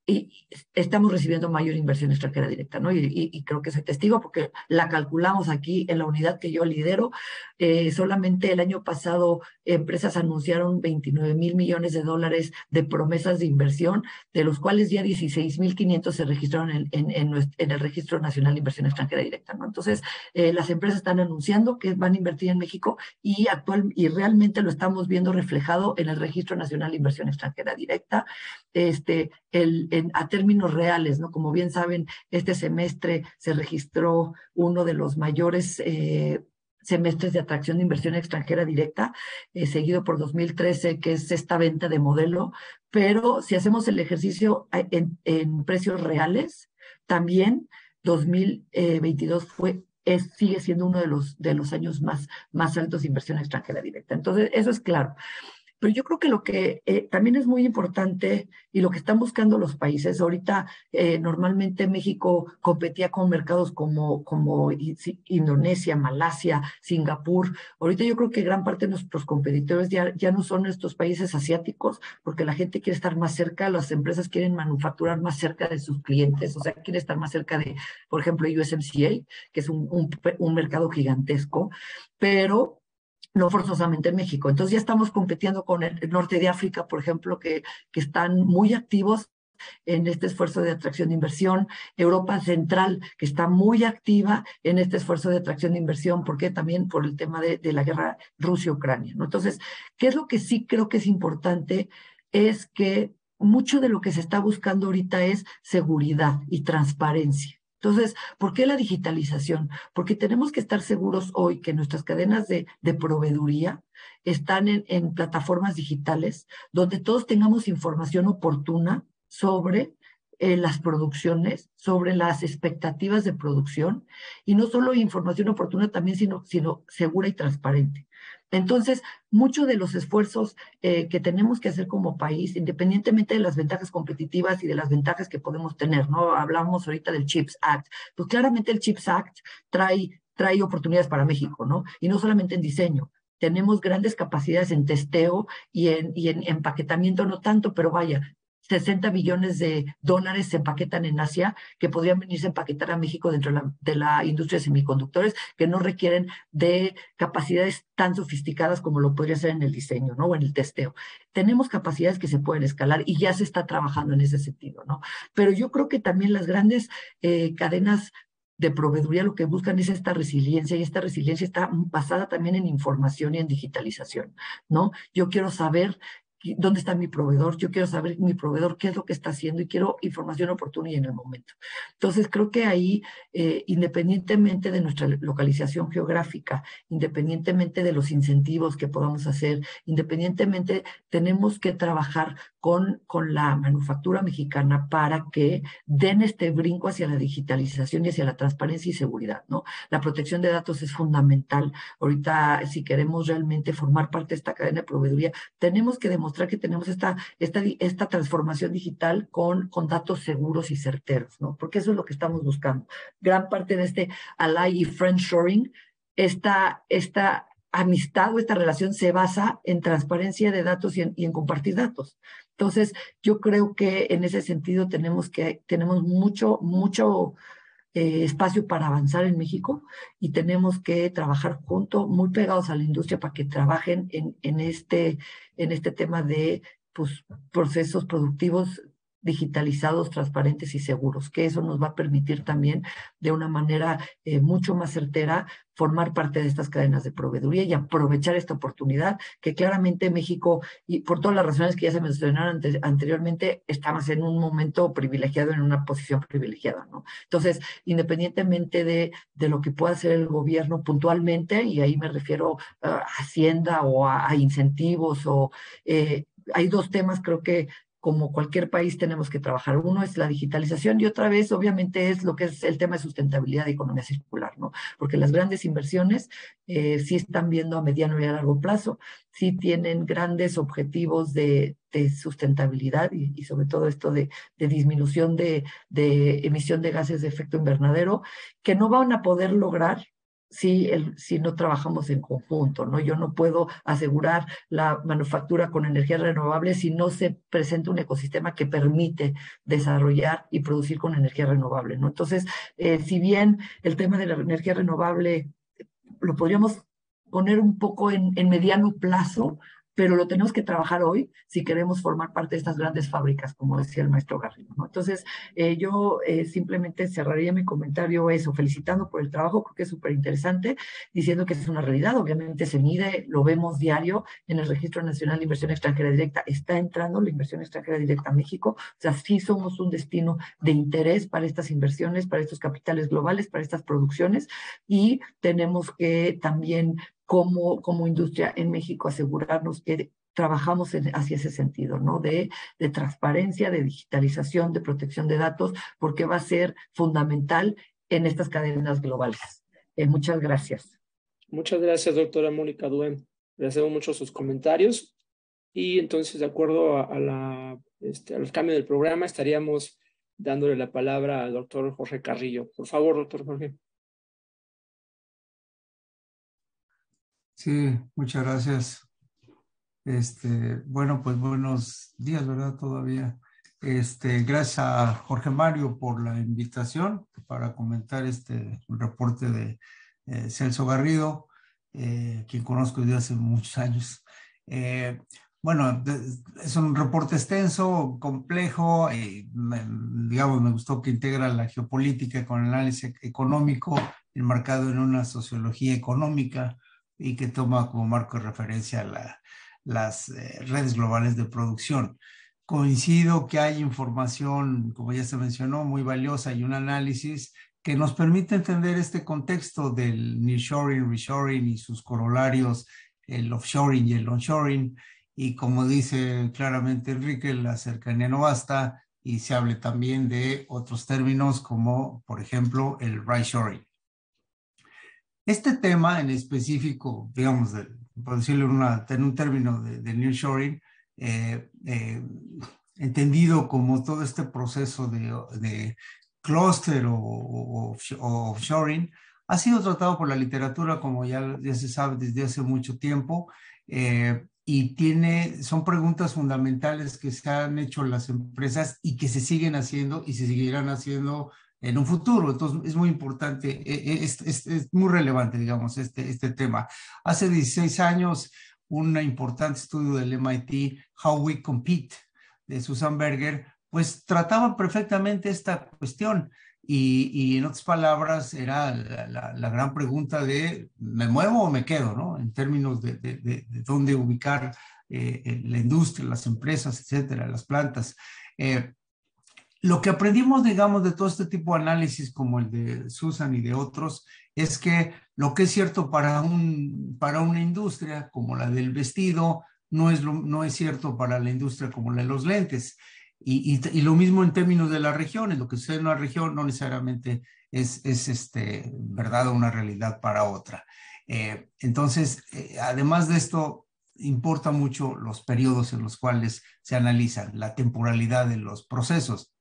y estamos recibiendo mayor inversión extranjera directa, ¿no? Y creo que soy testigo porque la calculamos aquí en la unidad que yo lidero. Solamente el año pasado empresas anunciaron 29,000 millones de dólares de promesas de inversión, de los cuales ya 16,500 se registraron en el Registro Nacional de Inversión Extranjera Directa, ¿no? Entonces, las empresas están anunciando que van a invertir en México, y realmente lo estamos viendo reflejado en el Registro Nacional de Inversión Extranjera Directa. A términos reales, ¿no? Como bien saben, este semestre se registró uno de los mayores semestres de atracción de inversión extranjera directa, seguido por 2013, que es esta venta de modelo. Pero si hacemos el ejercicio en precios reales, también 2022 sigue siendo uno de los años más altos de inversión extranjera directa. Entonces, eso es claro. Pero yo creo que lo que también es muy importante y lo que están buscando los países, ahorita normalmente México competía con mercados como Indonesia, Malasia, Singapur. Ahorita yo creo que gran parte de nuestros competidores ya no son estos países asiáticos, porque la gente quiere estar más cerca, las empresas quieren manufacturar más cerca de sus clientes, o sea, quiere estar más cerca de, por ejemplo, USMCA, que es un mercado gigantesco, pero no forzosamente en México. Entonces ya estamos compitiendo con el norte de África, por ejemplo, que están muy activos en este esfuerzo de atracción de inversión, Europa Central, que está muy activa en este esfuerzo de atracción de inversión, porque también por el tema de la guerra Rusia-Ucrania, ¿no? Entonces, ¿qué es lo que sí creo que es importante? Es que mucho de lo que se está buscando ahorita es seguridad y transparencia. Entonces, ¿por qué la digitalización? Porque tenemos que estar seguros hoy que nuestras cadenas de proveeduría están en plataformas digitales donde todos tengamos información oportuna sobre las producciones, sobre las expectativas de producción, y no solo información oportuna también, sino segura y transparente. Entonces, muchos de los esfuerzos que tenemos que hacer como país, independientemente de las ventajas competitivas y de las ventajas que podemos tener, ¿no? Hablamos ahorita del CHIPS Act. Pues claramente el CHIPS Act trae oportunidades para México, ¿no? Y no solamente en diseño. Tenemos grandes capacidades en testeo y en empaquetamiento, no tanto, pero vaya, 60 billones de dólares se empaquetan en Asia, que podrían venirse a empaquetar a México dentro de la industria de semiconductores, que no requieren de capacidades tan sofisticadas como lo podría ser en el diseño, ¿no? O en el testeo. Tenemos capacidades que se pueden escalar y ya se está trabajando en ese sentido, ¿no? Pero yo creo que también las grandes cadenas de proveeduría lo que buscan es esta resiliencia, y esta resiliencia está basada también en información y en digitalización, ¿no? Yo quiero saber dónde está mi proveedor, yo quiero saber mi proveedor qué es lo que está haciendo y quiero información oportuna y en el momento. Entonces, creo que ahí, independientemente de nuestra localización geográfica, independientemente de los incentivos que podamos hacer, independientemente, tenemos que trabajar con la manufactura mexicana para que den este brinco hacia la digitalización y hacia la transparencia y seguridad, ¿no? La protección de datos es fundamental. Ahorita, si queremos realmente formar parte de esta cadena de proveeduría, tenemos que demostrar que tenemos esta transformación digital con datos seguros y certeros, ¿no? Porque eso es lo que estamos buscando. Gran parte de este ally y friendshoring, esta amistad o esta relación se basa en transparencia de datos y en compartir datos. Entonces, yo creo que en ese sentido tenemos mucho espacio para avanzar en México, y tenemos que trabajar juntos, muy pegados a la industria, para que trabajen en este tema de pues, procesos productivos digitalizados, transparentes y seguros, que eso nos va a permitir también de una manera mucho más certera formar parte de estas cadenas de proveeduría y aprovechar esta oportunidad que claramente México, y por todas las razones que ya se mencionaron anteriormente, estamos en un momento privilegiado, en una posición privilegiada, ¿no? Entonces, independientemente de lo que pueda hacer el gobierno puntualmente, y ahí me refiero a Hacienda o a incentivos, hay dos temas, creo que como cualquier país tenemos que trabajar. Uno es la digitalización y otra vez, obviamente, es lo que es el tema de sustentabilidad y economía circular, ¿no? Porque las grandes inversiones sí están viendo a mediano y a largo plazo, sí tienen grandes objetivos de sustentabilidad y sobre todo esto de disminución de emisión de gases de efecto invernadero, que no van a poder lograr si no trabajamos en conjunto, ¿no? Yo no puedo asegurar la manufactura con energías renovables si no se presenta un ecosistema que permite desarrollar y producir con energía renovable, ¿no? Entonces, si bien el tema de la energía renovable lo podríamos poner un poco en mediano plazo, pero lo tenemos que trabajar hoy si queremos formar parte de estas grandes fábricas, como decía el maestro Garrido, ¿no? Entonces, yo simplemente cerraría mi comentario eso, felicitando por el trabajo, creo que es súper interesante, diciendo que es una realidad, obviamente se mide, lo vemos diario en el Registro Nacional de Inversión Extranjera Directa, está entrando la inversión extranjera directa a México, o sea, sí somos un destino de interés para estas inversiones, para estos capitales globales, para estas producciones, y tenemos que también como industria en México asegurarnos que trabajamos hacia ese sentido, ¿no? De transparencia, de digitalización, de protección de datos, porque va a ser fundamental en estas cadenas globales. Muchas gracias. Muchas gracias, doctora Mónica Duen. Agradecemos mucho sus comentarios. Y entonces, de acuerdo al cambio del programa, estaríamos dándole la palabra al doctor Jorge Carrillo. Por favor, doctor Jorge. Sí, muchas gracias. Bueno, pues buenos días, ¿verdad? Todavía. Gracias a Jorge Mario por la invitación para comentar un reporte de Celso Garrido, quien conozco desde hace muchos años. Bueno, es un reporte extenso, complejo, digamos, me gustó que integra la geopolítica con el análisis económico, enmarcado en una sociología económica y que toma como marco de referencia las redes globales de producción. Coincido que hay información, como ya se mencionó, muy valiosa y un análisis que nos permite entender este contexto del nearshoring, reshoring y sus corolarios, el offshoring y el onshoring. Y como dice claramente Enrique, la cercanía no basta y se hable también de otros términos como, por ejemplo, el rightshoring. Este tema en específico, digamos, por decirlo en un término de nearshoring, entendido como todo este proceso de cluster o offshoring, ha sido tratado por la literatura, como ya se sabe, desde hace mucho tiempo, y son preguntas fundamentales que se han hecho las empresas y que se siguen haciendo y se seguirán haciendo en un futuro. Entonces es muy importante, es muy relevante, digamos, este tema. Hace 16 años, un importante estudio del MIT, How We Compete, de Susan Berger, pues trataba perfectamente esta cuestión. Y en otras palabras, era la gran pregunta de ¿me muevo o me quedo? ¿No? En términos de dónde ubicar la industria, las empresas, etcétera, las plantas. Lo que aprendimos, digamos, de todo este tipo de análisis, como el de Susan y de otros, es que lo que es cierto para una industria como la del vestido, no es cierto para la industria como la de los lentes. Y lo mismo en términos de las regiones, lo que sucede en una región no necesariamente es verdad o una realidad para otra. Entonces, además de esto, importa mucho los periodos en los cuales se analizan, la temporalidad de los procesos.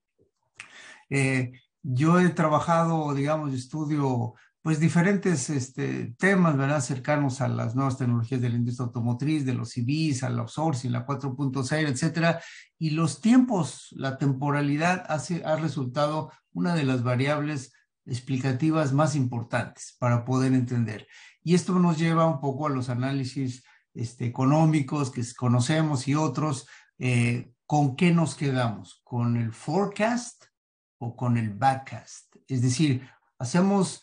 Yo he trabajado, digamos, estudio pues diferentes temas, ¿verdad? Cercanos a las nuevas tecnologías de la industria automotriz, de los EVs, al outsourcing, la 4.0, etcétera. Y los tiempos, la temporalidad ha resultado una de las variables explicativas más importantes para poder entender. Y esto nos lleva un poco a los análisis económicos que conocemos y otros. ¿Con qué nos quedamos? ¿Con el forecast o con el backcast? Es decir, hacemos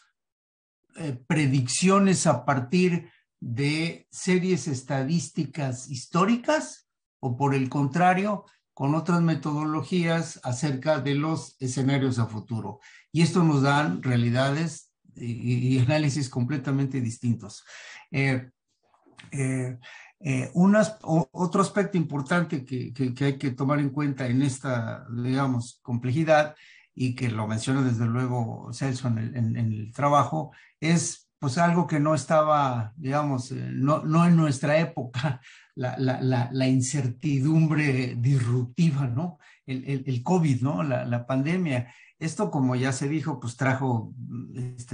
predicciones a partir de series estadísticas históricas o por el contrario, con otras metodologías acerca de los escenarios a futuro. Y esto nos dan realidades y análisis completamente distintos. Otro aspecto importante que hay que tomar en cuenta en esta, digamos, complejidad, y que lo menciona desde luego Celso en el trabajo, es pues algo que no estaba, digamos, no en nuestra época, la incertidumbre disruptiva, ¿no? El COVID, ¿no? La pandemia. Esto, como ya se dijo, pues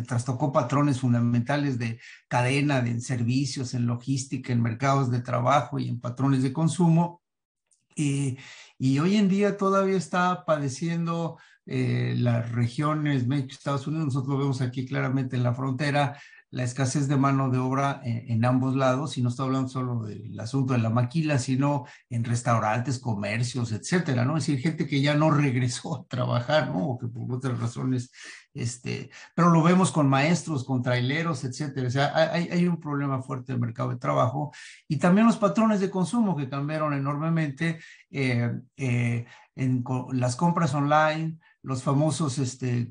trastocó patrones fundamentales de cadena, en servicios, en logística, en mercados de trabajo y en patrones de consumo. Y hoy en día todavía está padeciendo las regiones México, Estados Unidos. Nosotros lo vemos aquí claramente en la frontera, la escasez de mano de obra en ambos lados, y no estoy hablando solo del asunto de la maquila, sino en restaurantes, comercios, etcétera, ¿no? Es decir, gente que ya no regresó a trabajar, ¿no? O que por otras razones, pero lo vemos con maestros, con traileros, etcétera. O sea, hay un problema fuerte del mercado de trabajo, y también los patrones de consumo que cambiaron enormemente, en las compras online, los famosos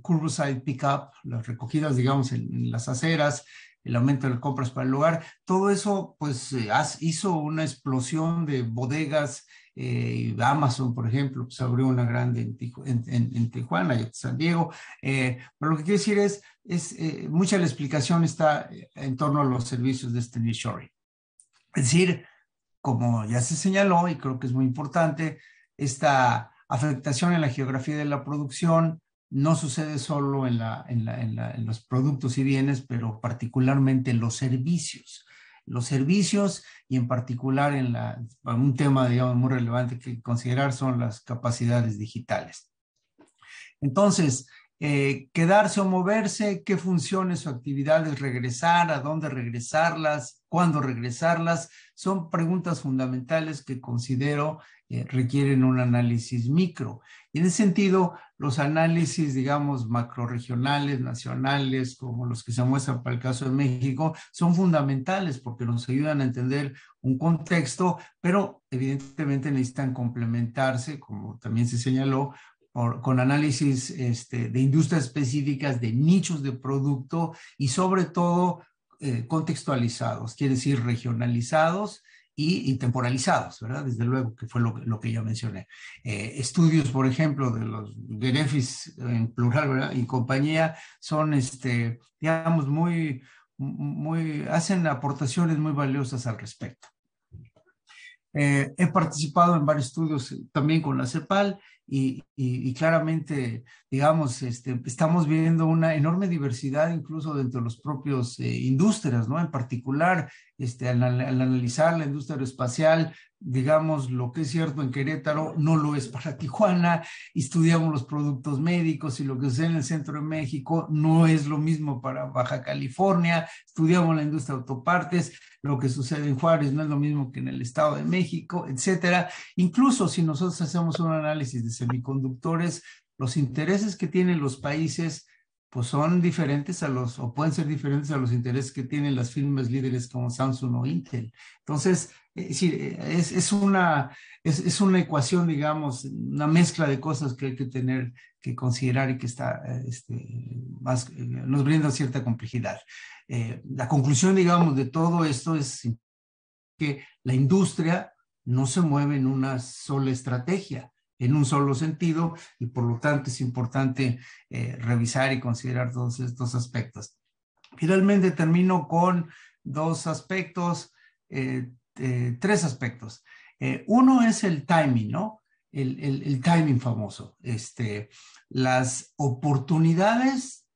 curbside pickup, las recogidas, digamos, en las aceras, el aumento de compras para el hogar. Todo eso, pues, hizo una explosión de bodegas. Amazon, por ejemplo, pues abrió una grande en Tijuana y en San Diego. Pero lo que quiero decir es mucha de la explicación está en torno a los servicios de nearshoring. Es decir, como ya se señaló, y creo que es muy importante, esta afectación en la geografía de la producción no sucede solo en los productos y bienes, pero particularmente en los servicios. Los servicios y en particular un tema, digamos, muy relevante que considerar son las capacidades digitales. Entonces, quedarse o moverse, qué funciones o actividades regresar, a dónde regresarlas, cuándo regresarlas, son preguntas fundamentales que considero requieren un análisis micro. Y en ese sentido, los análisis, digamos, macrorregionales, nacionales, como los que se muestran para el caso de México, son fundamentales porque nos ayudan a entender un contexto, pero evidentemente necesitan complementarse, como también se señaló, con análisis de industrias específicas, de nichos de producto y sobre todo contextualizados, quiere decir regionalizados y temporalizados, ¿verdad? Desde luego, que fue lo que yo mencioné. Estudios, por ejemplo, de los Gerefis en plural, ¿verdad? Y compañía son, digamos, hacen aportaciones muy valiosas al respecto. He participado en varios estudios también con la CEPAL y claramente, digamos, estamos viendo una enorme diversidad incluso dentro de los propios industrias, ¿no? En particular, al analizar la industria aeroespacial, digamos, lo que es cierto en Querétaro no lo es para Tijuana, estudiamos los productos médicos y lo que sucede en el centro de México no es lo mismo para Baja California, estudiamos la industria de autopartes, lo que sucede en Juárez no es lo mismo que en el Estado de México, etcétera. Incluso si nosotros hacemos un análisis de semiconductores, los intereses que tienen los países pues son diferentes o pueden ser diferentes a los intereses que tienen las firmas líderes como Samsung o Intel. Entonces, es una ecuación, digamos, una mezcla de cosas que hay que tener que considerar y que está, nos brinda cierta complejidad. La conclusión, digamos, de todo esto es que la industria no se mueve en una sola estrategia, en un solo sentido, y por lo tanto es importante revisar y considerar todos estos aspectos. Finalmente termino con tres aspectos. Uno es el timing, ¿no? El timing famoso. Las oportunidades,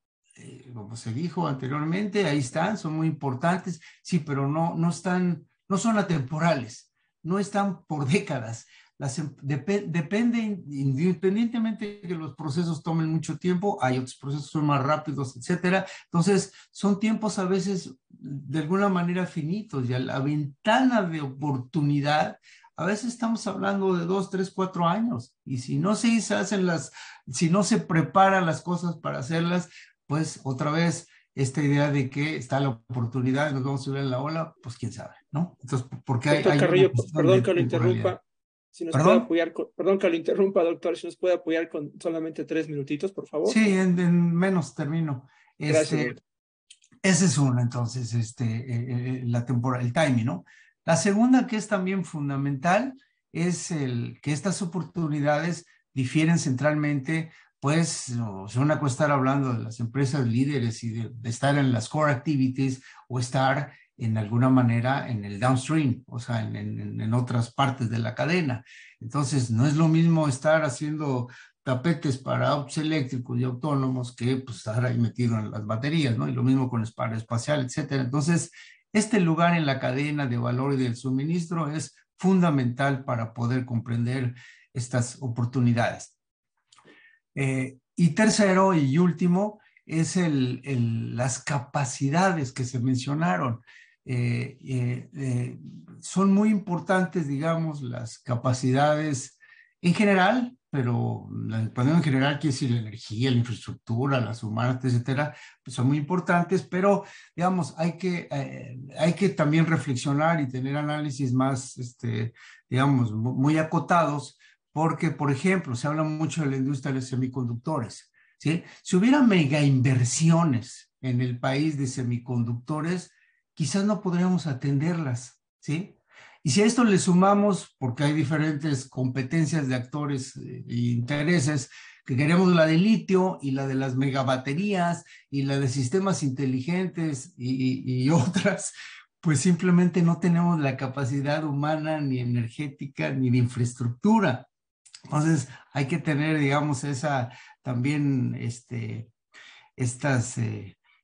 como se dijo anteriormente, ahí están, son muy importantes, sí, pero no son atemporales, no están por décadas. Depende, independientemente de que los procesos tomen mucho tiempo, hay otros procesos que son más rápidos, etcétera. Entonces, son tiempos a veces de alguna manera finitos, y a la ventana de oportunidad, a veces estamos hablando de 2, 3, 4 años, y si no se preparan las cosas para hacerlas, pues otra vez esta idea de que está la oportunidad y nos vamos a subir en la ola, pues quién sabe, ¿no? Entonces, porque doctor Carrillo, perdón que lo interrumpa. Si nos puede apoyar perdón que lo interrumpa, doctor, si nos puede apoyar con solamente 3 minutitos, por favor. Sí, en menos termino. Gracias. Ese es uno, entonces, el timing, ¿no? La segunda, que es también fundamental, es que estas oportunidades difieren centralmente, pues, no una cosa estar hablando de las empresas líderes y de estar en las core activities o estar en alguna manera en el downstream, o sea, en otras partes de la cadena. Entonces, no es lo mismo estar haciendo tapetes para autos eléctricos y autónomos que pues, estar ahí metido en las baterías, ¿no? Y lo mismo con el espacial, etcétera. Entonces, este lugar en la cadena de valor y del suministro es fundamental para poder comprender estas oportunidades. Y tercero y último es las capacidades que se mencionaron. Son muy importantes, digamos, las capacidades en general, pero cuando en general quiere decir la energía, la infraestructura, las humanas, etcétera, pues son muy importantes, pero digamos, hay que también reflexionar y tener análisis más, digamos, muy acotados, porque, por ejemplo, se habla mucho de la industria de los semiconductores, ¿sí? Si hubiera mega inversiones en el país de semiconductores, quizás no podríamos atenderlas, ¿sí? Y si a esto le sumamos, porque hay diferentes competencias de actores e intereses, que queremos la de litio y la de las megabaterías y la de sistemas inteligentes y otras, pues simplemente no tenemos la capacidad humana, ni energética, ni de infraestructura. Entonces hay que tener, digamos, también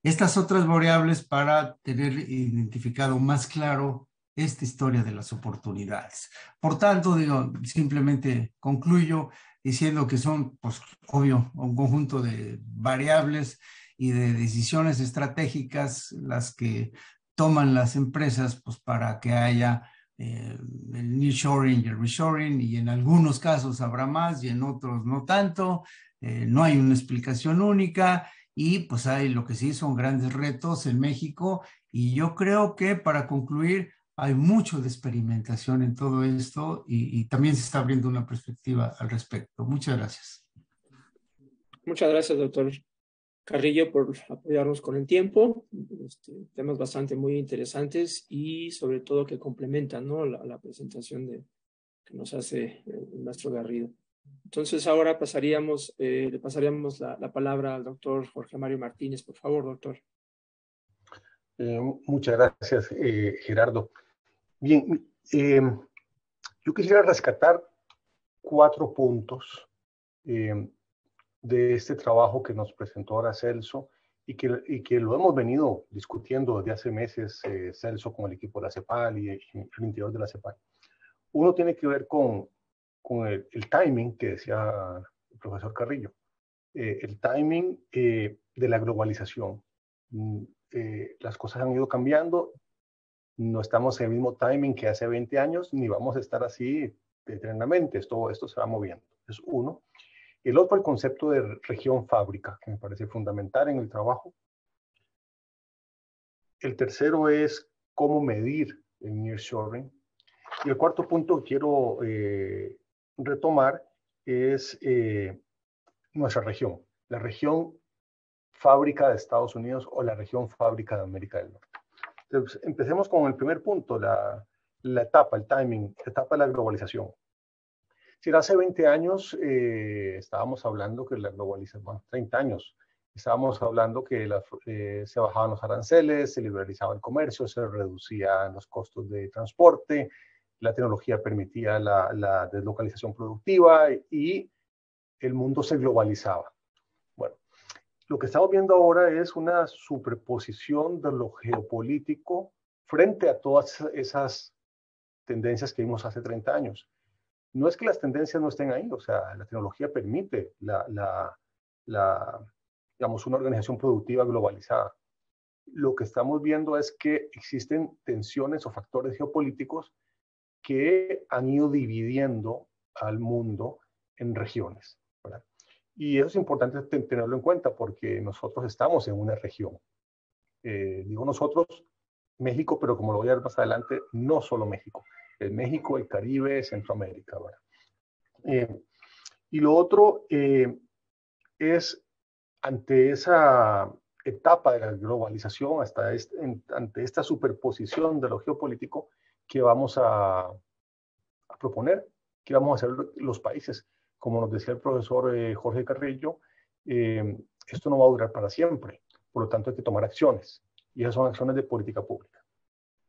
estas otras variables para tener identificado más claro esta historia de las oportunidades. Por tanto, digo, simplemente concluyo diciendo que son, pues, obvio, un conjunto de variables y de decisiones estratégicas las que toman las empresas, pues, para que haya el nearshoring y el reshoring, y en algunos casos habrá más y en otros no tanto. No hay una explicación única. Y pues hay lo que sí son grandes retos en México, y yo creo que para concluir hay mucho de experimentación en todo esto, y también se está abriendo una perspectiva al respecto. Muchas gracias. Muchas gracias, doctor Carrillo, por apoyarnos con el tiempo. Temas bastante muy interesantes y sobre todo que complementan, ¿no?, la presentación que nos hace el maestro Garrido. Entonces ahora le pasaríamos la palabra al doctor Jorge Mario Martínez. Por favor, doctor. Muchas gracias, Gerardo. Bien, yo quisiera rescatar 4 puntos de este trabajo que nos presentó ahora Celso y que lo hemos venido discutiendo desde hace meses, Celso con el equipo de la CEPAL y el interior de la CEPAL. Uno tiene que ver con el timing que decía el profesor Carrillo, el timing de la globalización. Las cosas han ido cambiando, no estamos en el mismo timing que hace 20 años, ni vamos a estar así eternamente, esto se va moviendo, es uno. El otro, el concepto de región fábrica, que me parece fundamental en el trabajo. El tercero es cómo medir el nearshoring. Y el cuarto punto que quiero retomar es nuestra región, la región fábrica de Estados Unidos o la región fábrica de América del Norte. Entonces, empecemos con el primer punto, la etapa, el timing, la etapa de la globalización. Si hace 20 años estábamos hablando que la globalización, bueno, 30 años, estábamos hablando que se bajaban los aranceles, se liberalizaba el comercio, se reducían los costos de transporte, la tecnología permitía la deslocalización productiva y el mundo se globalizaba. Bueno, lo que estamos viendo ahora es una superposición de lo geopolítico frente a todas esas tendencias que vimos hace 30 años. No es que las tendencias no estén ahí, o sea, la tecnología permite digamos, una organización productiva globalizada. Lo que estamos viendo es que existen tensiones o factores geopolíticos que han ido dividiendo al mundo en regiones, ¿verdad? Y eso es importante tenerlo en cuenta porque nosotros estamos en una región. Digo nosotros, México, pero como lo voy a ver más adelante, no solo México. El México, el Caribe, Centroamérica, ¿verdad? Y lo otro es, ante esa etapa de la globalización, ante esta superposición de lo geopolítico, que vamos a proponer, que vamos a hacer los países. Como nos decía el profesor Jorge Carrillo, esto no va a durar para siempre, por lo tanto hay que tomar acciones, y esas son acciones de política pública.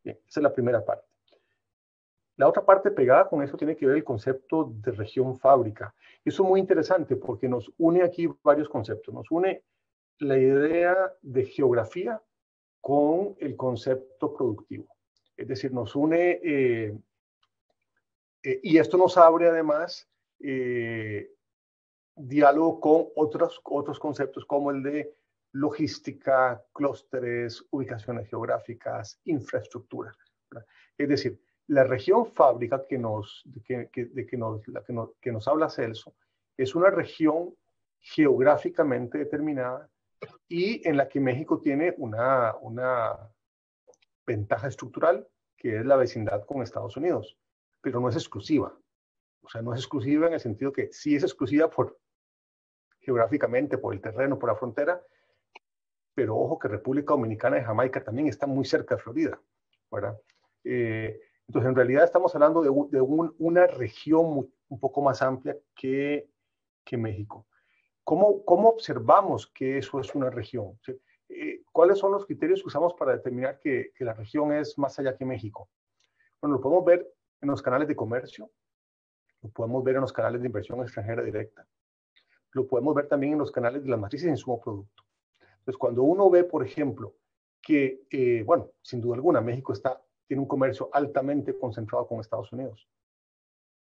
Bien, esa es la primera parte. La otra parte pegada con eso tiene que ver el concepto de región fábrica. Eso es muy interesante porque nos une aquí varios conceptos. Nos une la idea de geografía con el concepto productivo. Es decir, nos une, y esto nos abre además diálogo con otros conceptos como el de logística, clústeres, ubicaciones geográficas, infraestructura, ¿verdad? Es decir, la región fábrica que nos habla Celso es una región geográficamente determinada y en la que México tiene una ventaja estructural, que es la vecindad con Estados Unidos, pero no es exclusiva. O sea, no es exclusiva en el sentido que sí es exclusiva geográficamente, por el terreno, por la frontera, pero ojo que República Dominicana y Jamaica también están muy cerca de Florida, ¿verdad? Entonces, en realidad estamos hablando de una región un poco más amplia que México. ¿Cómo observamos que eso es una región? ¿Cuáles son los criterios que usamos para determinar que la región es más allá que México? Bueno, lo podemos ver en los canales de comercio, lo podemos ver en los canales de inversión extranjera directa, lo podemos ver también en los canales de las matrices de insumo producto. Entonces, cuando uno ve, por ejemplo, que, bueno, sin duda alguna, México tiene un comercio altamente concentrado con Estados Unidos,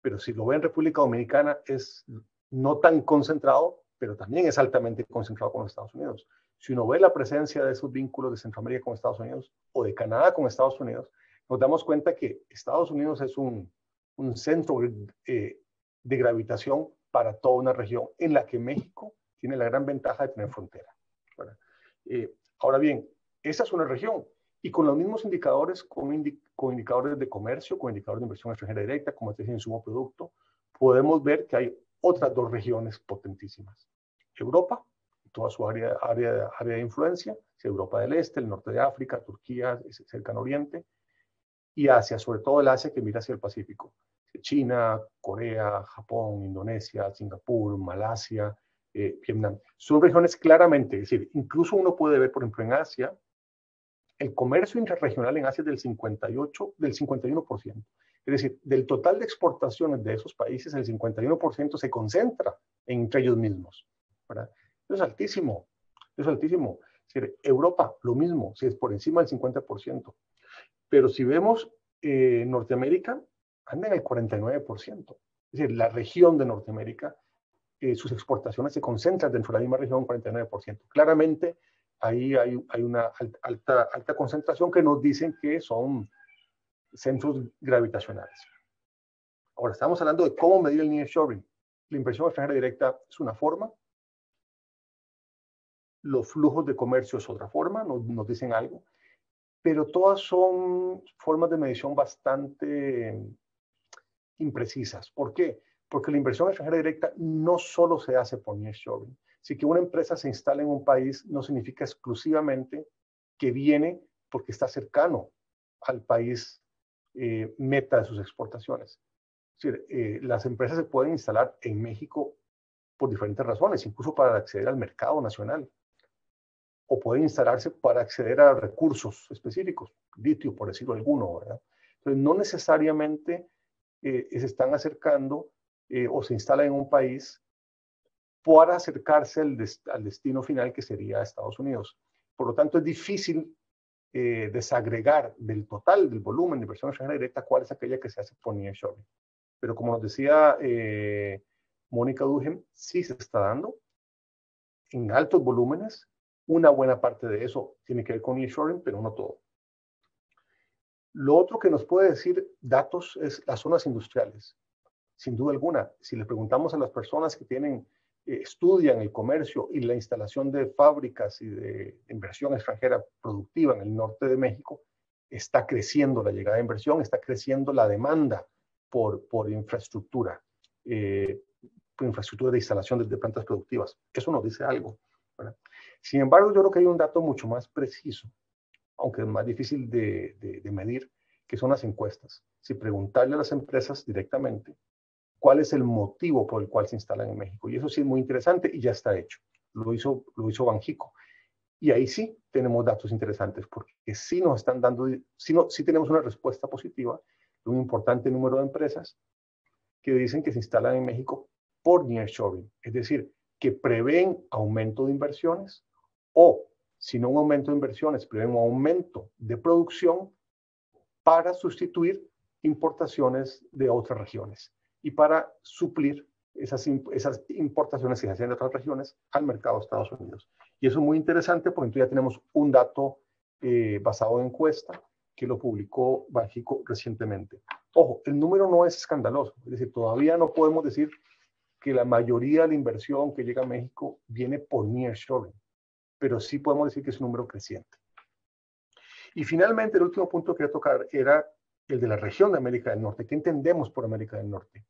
pero si lo ve en República Dominicana es no tan concentrado, pero también es altamente concentrado con los Estados Unidos. Si uno ve la presencia de esos vínculos de Centroamérica con Estados Unidos o de Canadá con Estados Unidos, nos damos cuenta que Estados Unidos es un centro de gravitación para toda una región en la que México tiene la gran ventaja de tener frontera. Ahora bien, esa es una región y con los mismos indicadores, con indicadores de comercio, con indicadores de inversión extranjera directa, como te dije, insumo producto, podemos ver que hay otras dos regiones potentísimas. Europa, toda su área de influencia, Europa del Este, el norte de África, Turquía, cercano Oriente, y Asia, sobre todo el Asia que mira hacia el Pacífico. China, Corea, Japón, Indonesia, Singapur, Malasia, Vietnam. Son regiones claramente, es decir, incluso uno puede ver, por ejemplo, en Asia, el comercio intrarregional en Asia es del 51%. Es decir, del total de exportaciones de esos países, el 51% se concentra entre ellos mismos, ¿verdad? Eso es altísimo, eso es altísimo. Es decir, Europa, lo mismo, si es por encima del 50%. Pero si vemos Norteamérica, anda en el 49%. Es decir, la región de Norteamérica, sus exportaciones se concentran dentro de la misma región, 49%. Claramente, ahí hay una alta concentración que nos dicen que son centros gravitacionales. Ahora, estamos hablando de cómo medir el nearshoring. La inversión extranjera directa es una forma. Los flujos de comercio es otra forma, nos dicen algo. Pero todas son formas de medición bastante imprecisas. ¿Por qué? Porque la inversión extranjera directa no solo se hace por nearshoring. Si que una empresa se instala en un país no significa exclusivamente que viene porque está cercano al país meta de sus exportaciones. Es decir, las empresas se pueden instalar en México por diferentes razones, incluso para acceder al mercado nacional. O pueden instalarse para acceder a recursos específicos, litio, por decirlo alguno, ¿verdad? Entonces, no necesariamente se están acercando o se instalan en un país para acercarse al destino final, que sería Estados Unidos. Por lo tanto, es difícil desagregar del total del volumen de inversión extranjera directa cuál es aquella que se hace por nearshoring. Pero como nos decía Mónica Duhem, sí se está dando en altos volúmenes. Una buena parte de eso tiene que ver con nearshoring, pero no todo. Lo otro que nos puede decir datos es las zonas industriales. Sin duda alguna, si le preguntamos a las personas que estudian el comercio y la instalación de fábricas y de inversión extranjera productiva en el norte de México, está creciendo la llegada de inversión, está creciendo la demanda por infraestructura, por infraestructura de instalación de plantas productivas. Eso nos dice algo, ¿verdad? Sin embargo, yo creo que hay un dato mucho más preciso, aunque es más difícil de medir, que son las encuestas. Si preguntarle a las empresas directamente cuál es el motivo por el cual se instalan en México. Y eso sí es muy interesante y ya está hecho. Lo hizo Banxico. Y ahí sí tenemos datos interesantes, porque sí nos están dando, sí tenemos una respuesta positiva de un importante número de empresas que dicen que se instalan en México por nearshoring. Es decir, que prevén aumento de inversiones o, si no un aumento de inversiones, prevén un aumento de producción para sustituir importaciones de otras regiones y para suplir esas importaciones que se hacen de otras regiones al mercado de Estados Unidos. Y eso es muy interesante porque entonces ya tenemos un dato basado en encuesta que lo publicó Banxico recientemente. Ojo, el número no es escandaloso, es decir, todavía no podemos decir que la mayoría de la inversión que llega a México viene por nearshoring, pero sí podemos decir que es un número creciente. Y finalmente, el último punto que quería tocar era el de la región de América del Norte. ¿Qué entendemos por América del Norte?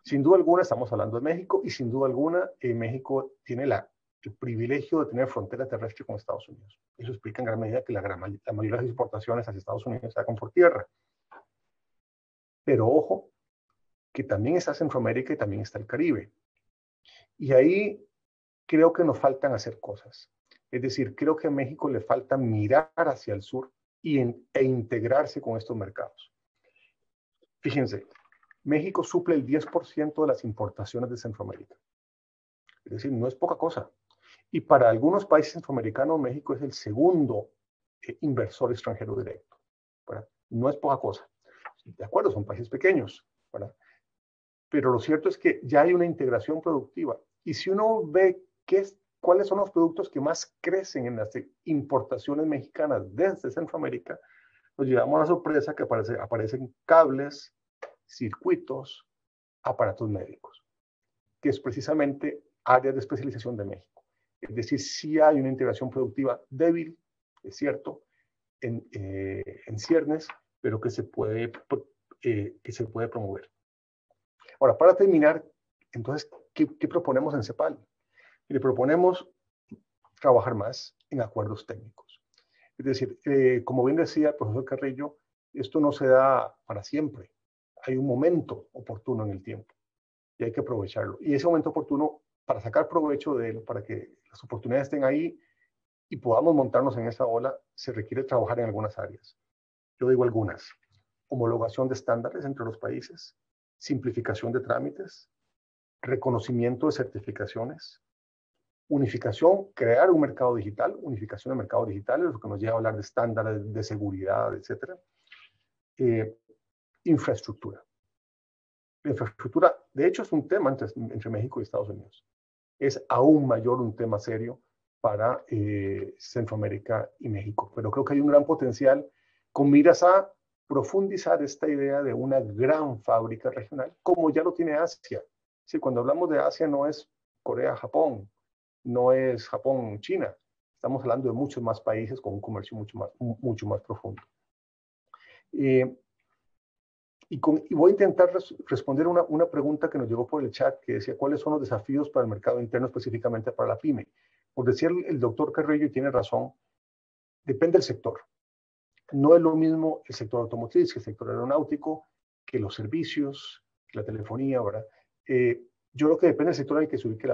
Sin duda alguna estamos hablando de México y sin duda alguna México tiene el privilegio de tener frontera terrestre con Estados Unidos. Eso explica en gran medida que la mayoría de las exportaciones hacia Estados Unidos se hagan por tierra. Pero ojo, que también está Centroamérica y también está el Caribe. Y ahí creo que nos faltan hacer cosas. Es decir, creo que a México le falta mirar hacia el sur e integrarse con estos mercados. Fíjense, México suple el 10% de las importaciones de Centroamérica. Es decir, no es poca cosa. Y para algunos países centroamericanos, México es el segundo inversor extranjero directo, ¿verdad? No es poca cosa. De acuerdo, son países pequeños, ¿verdad? Pero lo cierto es que ya hay una integración productiva. Y si uno ve cuáles son los productos que más crecen en las importaciones mexicanas desde Centroamérica, nos llevamos a la sorpresa que aparecen cables, circuitos, aparatos médicos, que es precisamente áreas de especialización de México. Es decir, sí hay una integración productiva débil, es cierto, en ciernes, pero que se puede promover. Ahora, para terminar, entonces, ¿qué proponemos en CEPAL? Le proponemos trabajar más en acuerdos técnicos. Es decir, como bien decía el profesor Carrillo, esto no se da para siempre. Hay un momento oportuno en el tiempo y hay que aprovecharlo. Y ese momento oportuno, para sacar provecho de él, para que las oportunidades estén ahí y podamos montarnos en esa ola, se requiere trabajar en algunas áreas. Yo digo algunas: homologación de estándares entre los países, simplificación de trámites, reconocimiento de certificaciones, unificación, crear un mercado digital, unificación de mercados digitales, lo que nos lleva a hablar de estándares de seguridad, etc. Infraestructura. La infraestructura, de hecho, es un tema entre México y Estados Unidos. Es aún mayor un tema serio para Centroamérica y México. Pero creo que hay un gran potencial con miras a profundizar esta idea de una gran fábrica regional, como ya lo tiene Asia. Sí, cuando hablamos de Asia no es Corea, Japón, no es Japón, China. Estamos hablando de muchos más países con un comercio mucho más profundo. Y voy a intentar responder una pregunta que nos llegó por el chat, que decía: ¿cuáles son los desafíos para el mercado interno, específicamente para la pyme? Por decir el doctor Carrillo, y tiene razón, depende del sector. No es lo mismo el sector automotriz que el sector aeronáutico, que los servicios, que la telefonía, ¿verdad? Yo creo que depende del sector en el que se ubique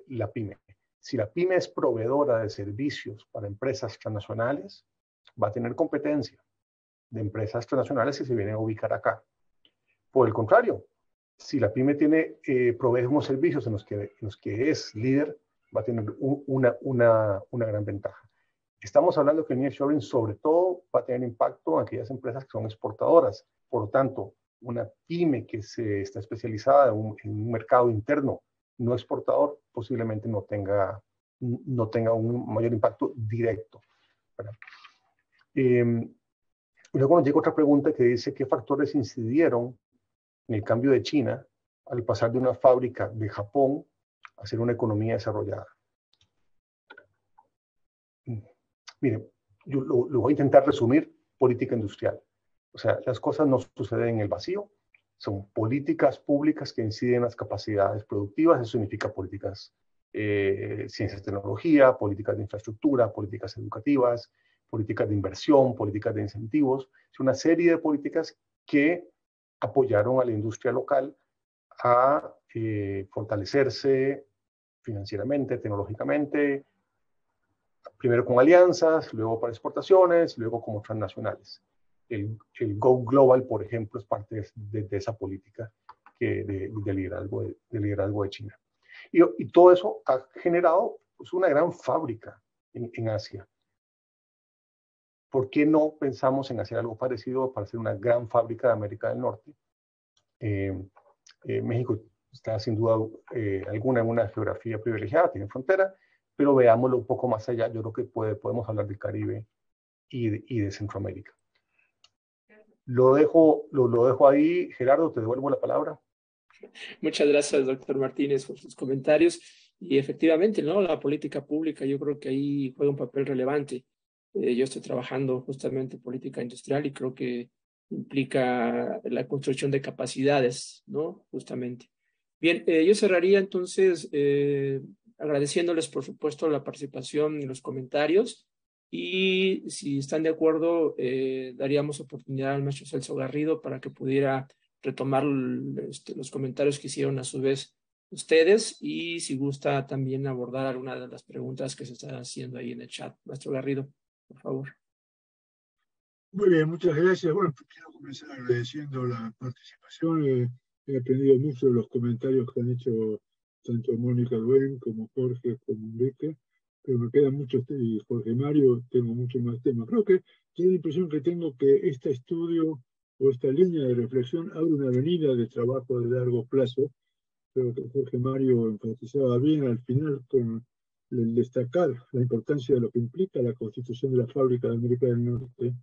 la pyme. Si la pyme es proveedora de servicios para empresas transnacionales, va a tener competencia de empresas transnacionales que se vienen a ubicar acá. Por el contrario, si la pyme provee unos servicios en los que es líder, va a tener una gran ventaja. Estamos hablando que el nearshoring sobre todo va a tener impacto en aquellas empresas que son exportadoras. Por lo tanto, una pyme que está especializada en un mercado interno no exportador posiblemente no tenga un mayor impacto directo, ¿verdad? Luego nos llega otra pregunta que dice: ¿qué factores incidieron en el cambio de China al pasar de una fábrica de Japón a ser una economía desarrollada? Miren, yo lo voy a intentar resumir: política industrial. O sea, las cosas no suceden en el vacío, son políticas públicas que inciden en las capacidades productivas. Eso significa políticas, ciencias y tecnología, políticas de infraestructura, políticas educativas, políticas de inversión, políticas de incentivos. Es una serie de políticas que apoyaron a la industria local a fortalecerse financieramente, tecnológicamente, primero con alianzas, luego para exportaciones, luego como transnacionales. El Go Global, por ejemplo, es parte de esa política de liderazgo de China. Y todo eso ha generado pues, una gran fábrica en Asia. ¿Por qué no pensamos en hacer algo parecido para hacer una gran fábrica de América del Norte? México está sin duda alguna en una geografía privilegiada, tiene frontera, pero veámoslo un poco más allá. Yo creo que podemos hablar del Caribe y de Centroamérica. Lo dejo ahí. Gerardo, te devuelvo la palabra. Muchas gracias, doctor Martínez, por sus comentarios. Y efectivamente, ¿no? La política pública, yo creo que ahí juega un papel relevante. Yo estoy trabajando justamente en política industrial y creo que implica la construcción de capacidades, ¿no? Justamente. Bien, yo cerraría entonces agradeciéndoles, por supuesto, la participación en los comentarios. Y si están de acuerdo, daríamos oportunidad al maestro Celso Garrido para que pudiera retomar los comentarios que hicieron a su vez ustedes y si gusta también abordar alguna de las preguntas que se están haciendo ahí en el chat. Maestro Garrido, por favor. Muy bien, muchas gracias. Bueno, quiero comenzar agradeciendo la participación. He aprendido mucho de los comentarios que han hecho tanto Mónica Duén como Jorge, como Enrique, pero me quedan muchos, y Jorge Mario, tengo mucho más temas. Creo que tiene la impresión que tengo que este estudio o esta línea de reflexión abre una avenida de trabajo de largo plazo. Creo que Jorge Mario enfatizaba bien al final con el destacar la importancia de lo que implica la constitución de la fábrica de América del Norte,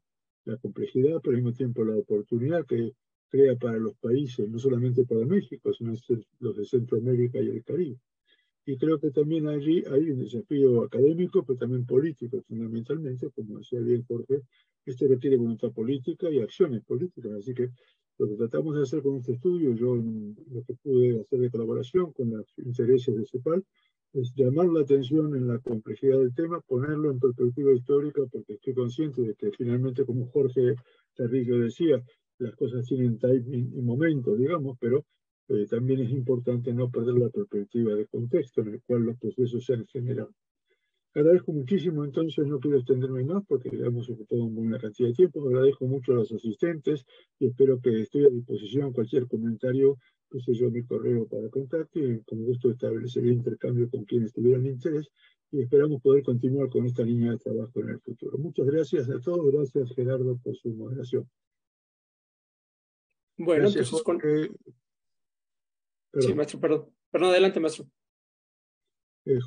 la complejidad, pero al mismo tiempo la oportunidad que crea para los países, no solamente para México, sino los de Centroamérica y el Caribe. Y creo que también allí hay un desafío académico, pero también político, fundamentalmente, como decía bien Jorge, esto requiere voluntad política y acciones políticas, así que lo que tratamos de hacer con este estudio, yo lo que pude hacer de colaboración con los intereses de CEPAL, es llamar la atención en la complejidad del tema, ponerlo en perspectiva histórica, porque estoy consciente de que finalmente, como Jorge Carrillo decía, las cosas tienen timing y momento, digamos, pero también es importante no perder la perspectiva de contexto en el cual los procesos se han generado. Agradezco muchísimo, entonces no quiero extenderme más porque le hemos ocupado una buena cantidad de tiempo. Agradezco mucho a los asistentes y espero que estoy a disposición. Cualquier comentario, puse yo mi correo para contacto y con gusto estableceré intercambio con quienes tuvieran interés y esperamos poder continuar con esta línea de trabajo en el futuro. Muchas gracias a todos. Gracias, Gerardo, por su moderación. Bueno, Gracias, entonces Jorge. Sí, maestro, perdón. Perdón, adelante, maestro.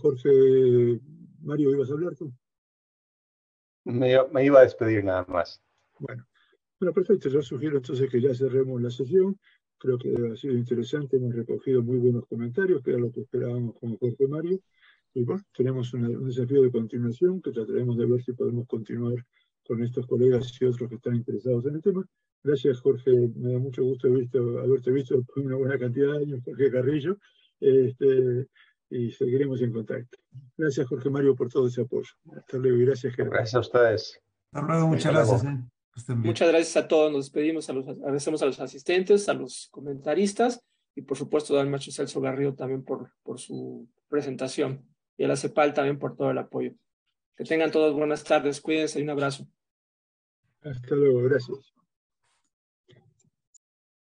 Jorge, Mario, ¿ibas a hablar tú? Me iba a despedir nada más. Bueno, perfecto. Yo sugiero entonces que ya cerremos la sesión. Creo que ha sido interesante. Hemos recogido muy buenos comentarios, que era lo que esperábamos con Jorge Mario. Y bueno, tenemos un desafío de continuación que trataremos de ver si podemos continuar con estos colegas y otros que están interesados en el tema. Gracias, Jorge. Me da mucho gusto haberte visto después de una buena cantidad de años, Jorge Carrillo. Y seguiremos en contacto. Gracias, Jorge Mario, por todo ese apoyo. Hasta luego y gracias, Gerardo. Gracias a ustedes. Hasta luego, muchas gracias. Muchas gracias a todos. Nos despedimos, agradecemos a los asistentes, a los comentaristas y por supuesto al maestro Celso Garrido también por su presentación y a la CEPAL también por todo el apoyo. Que tengan todos buenas tardes. Cuídense y un abrazo. Hasta luego. Gracias.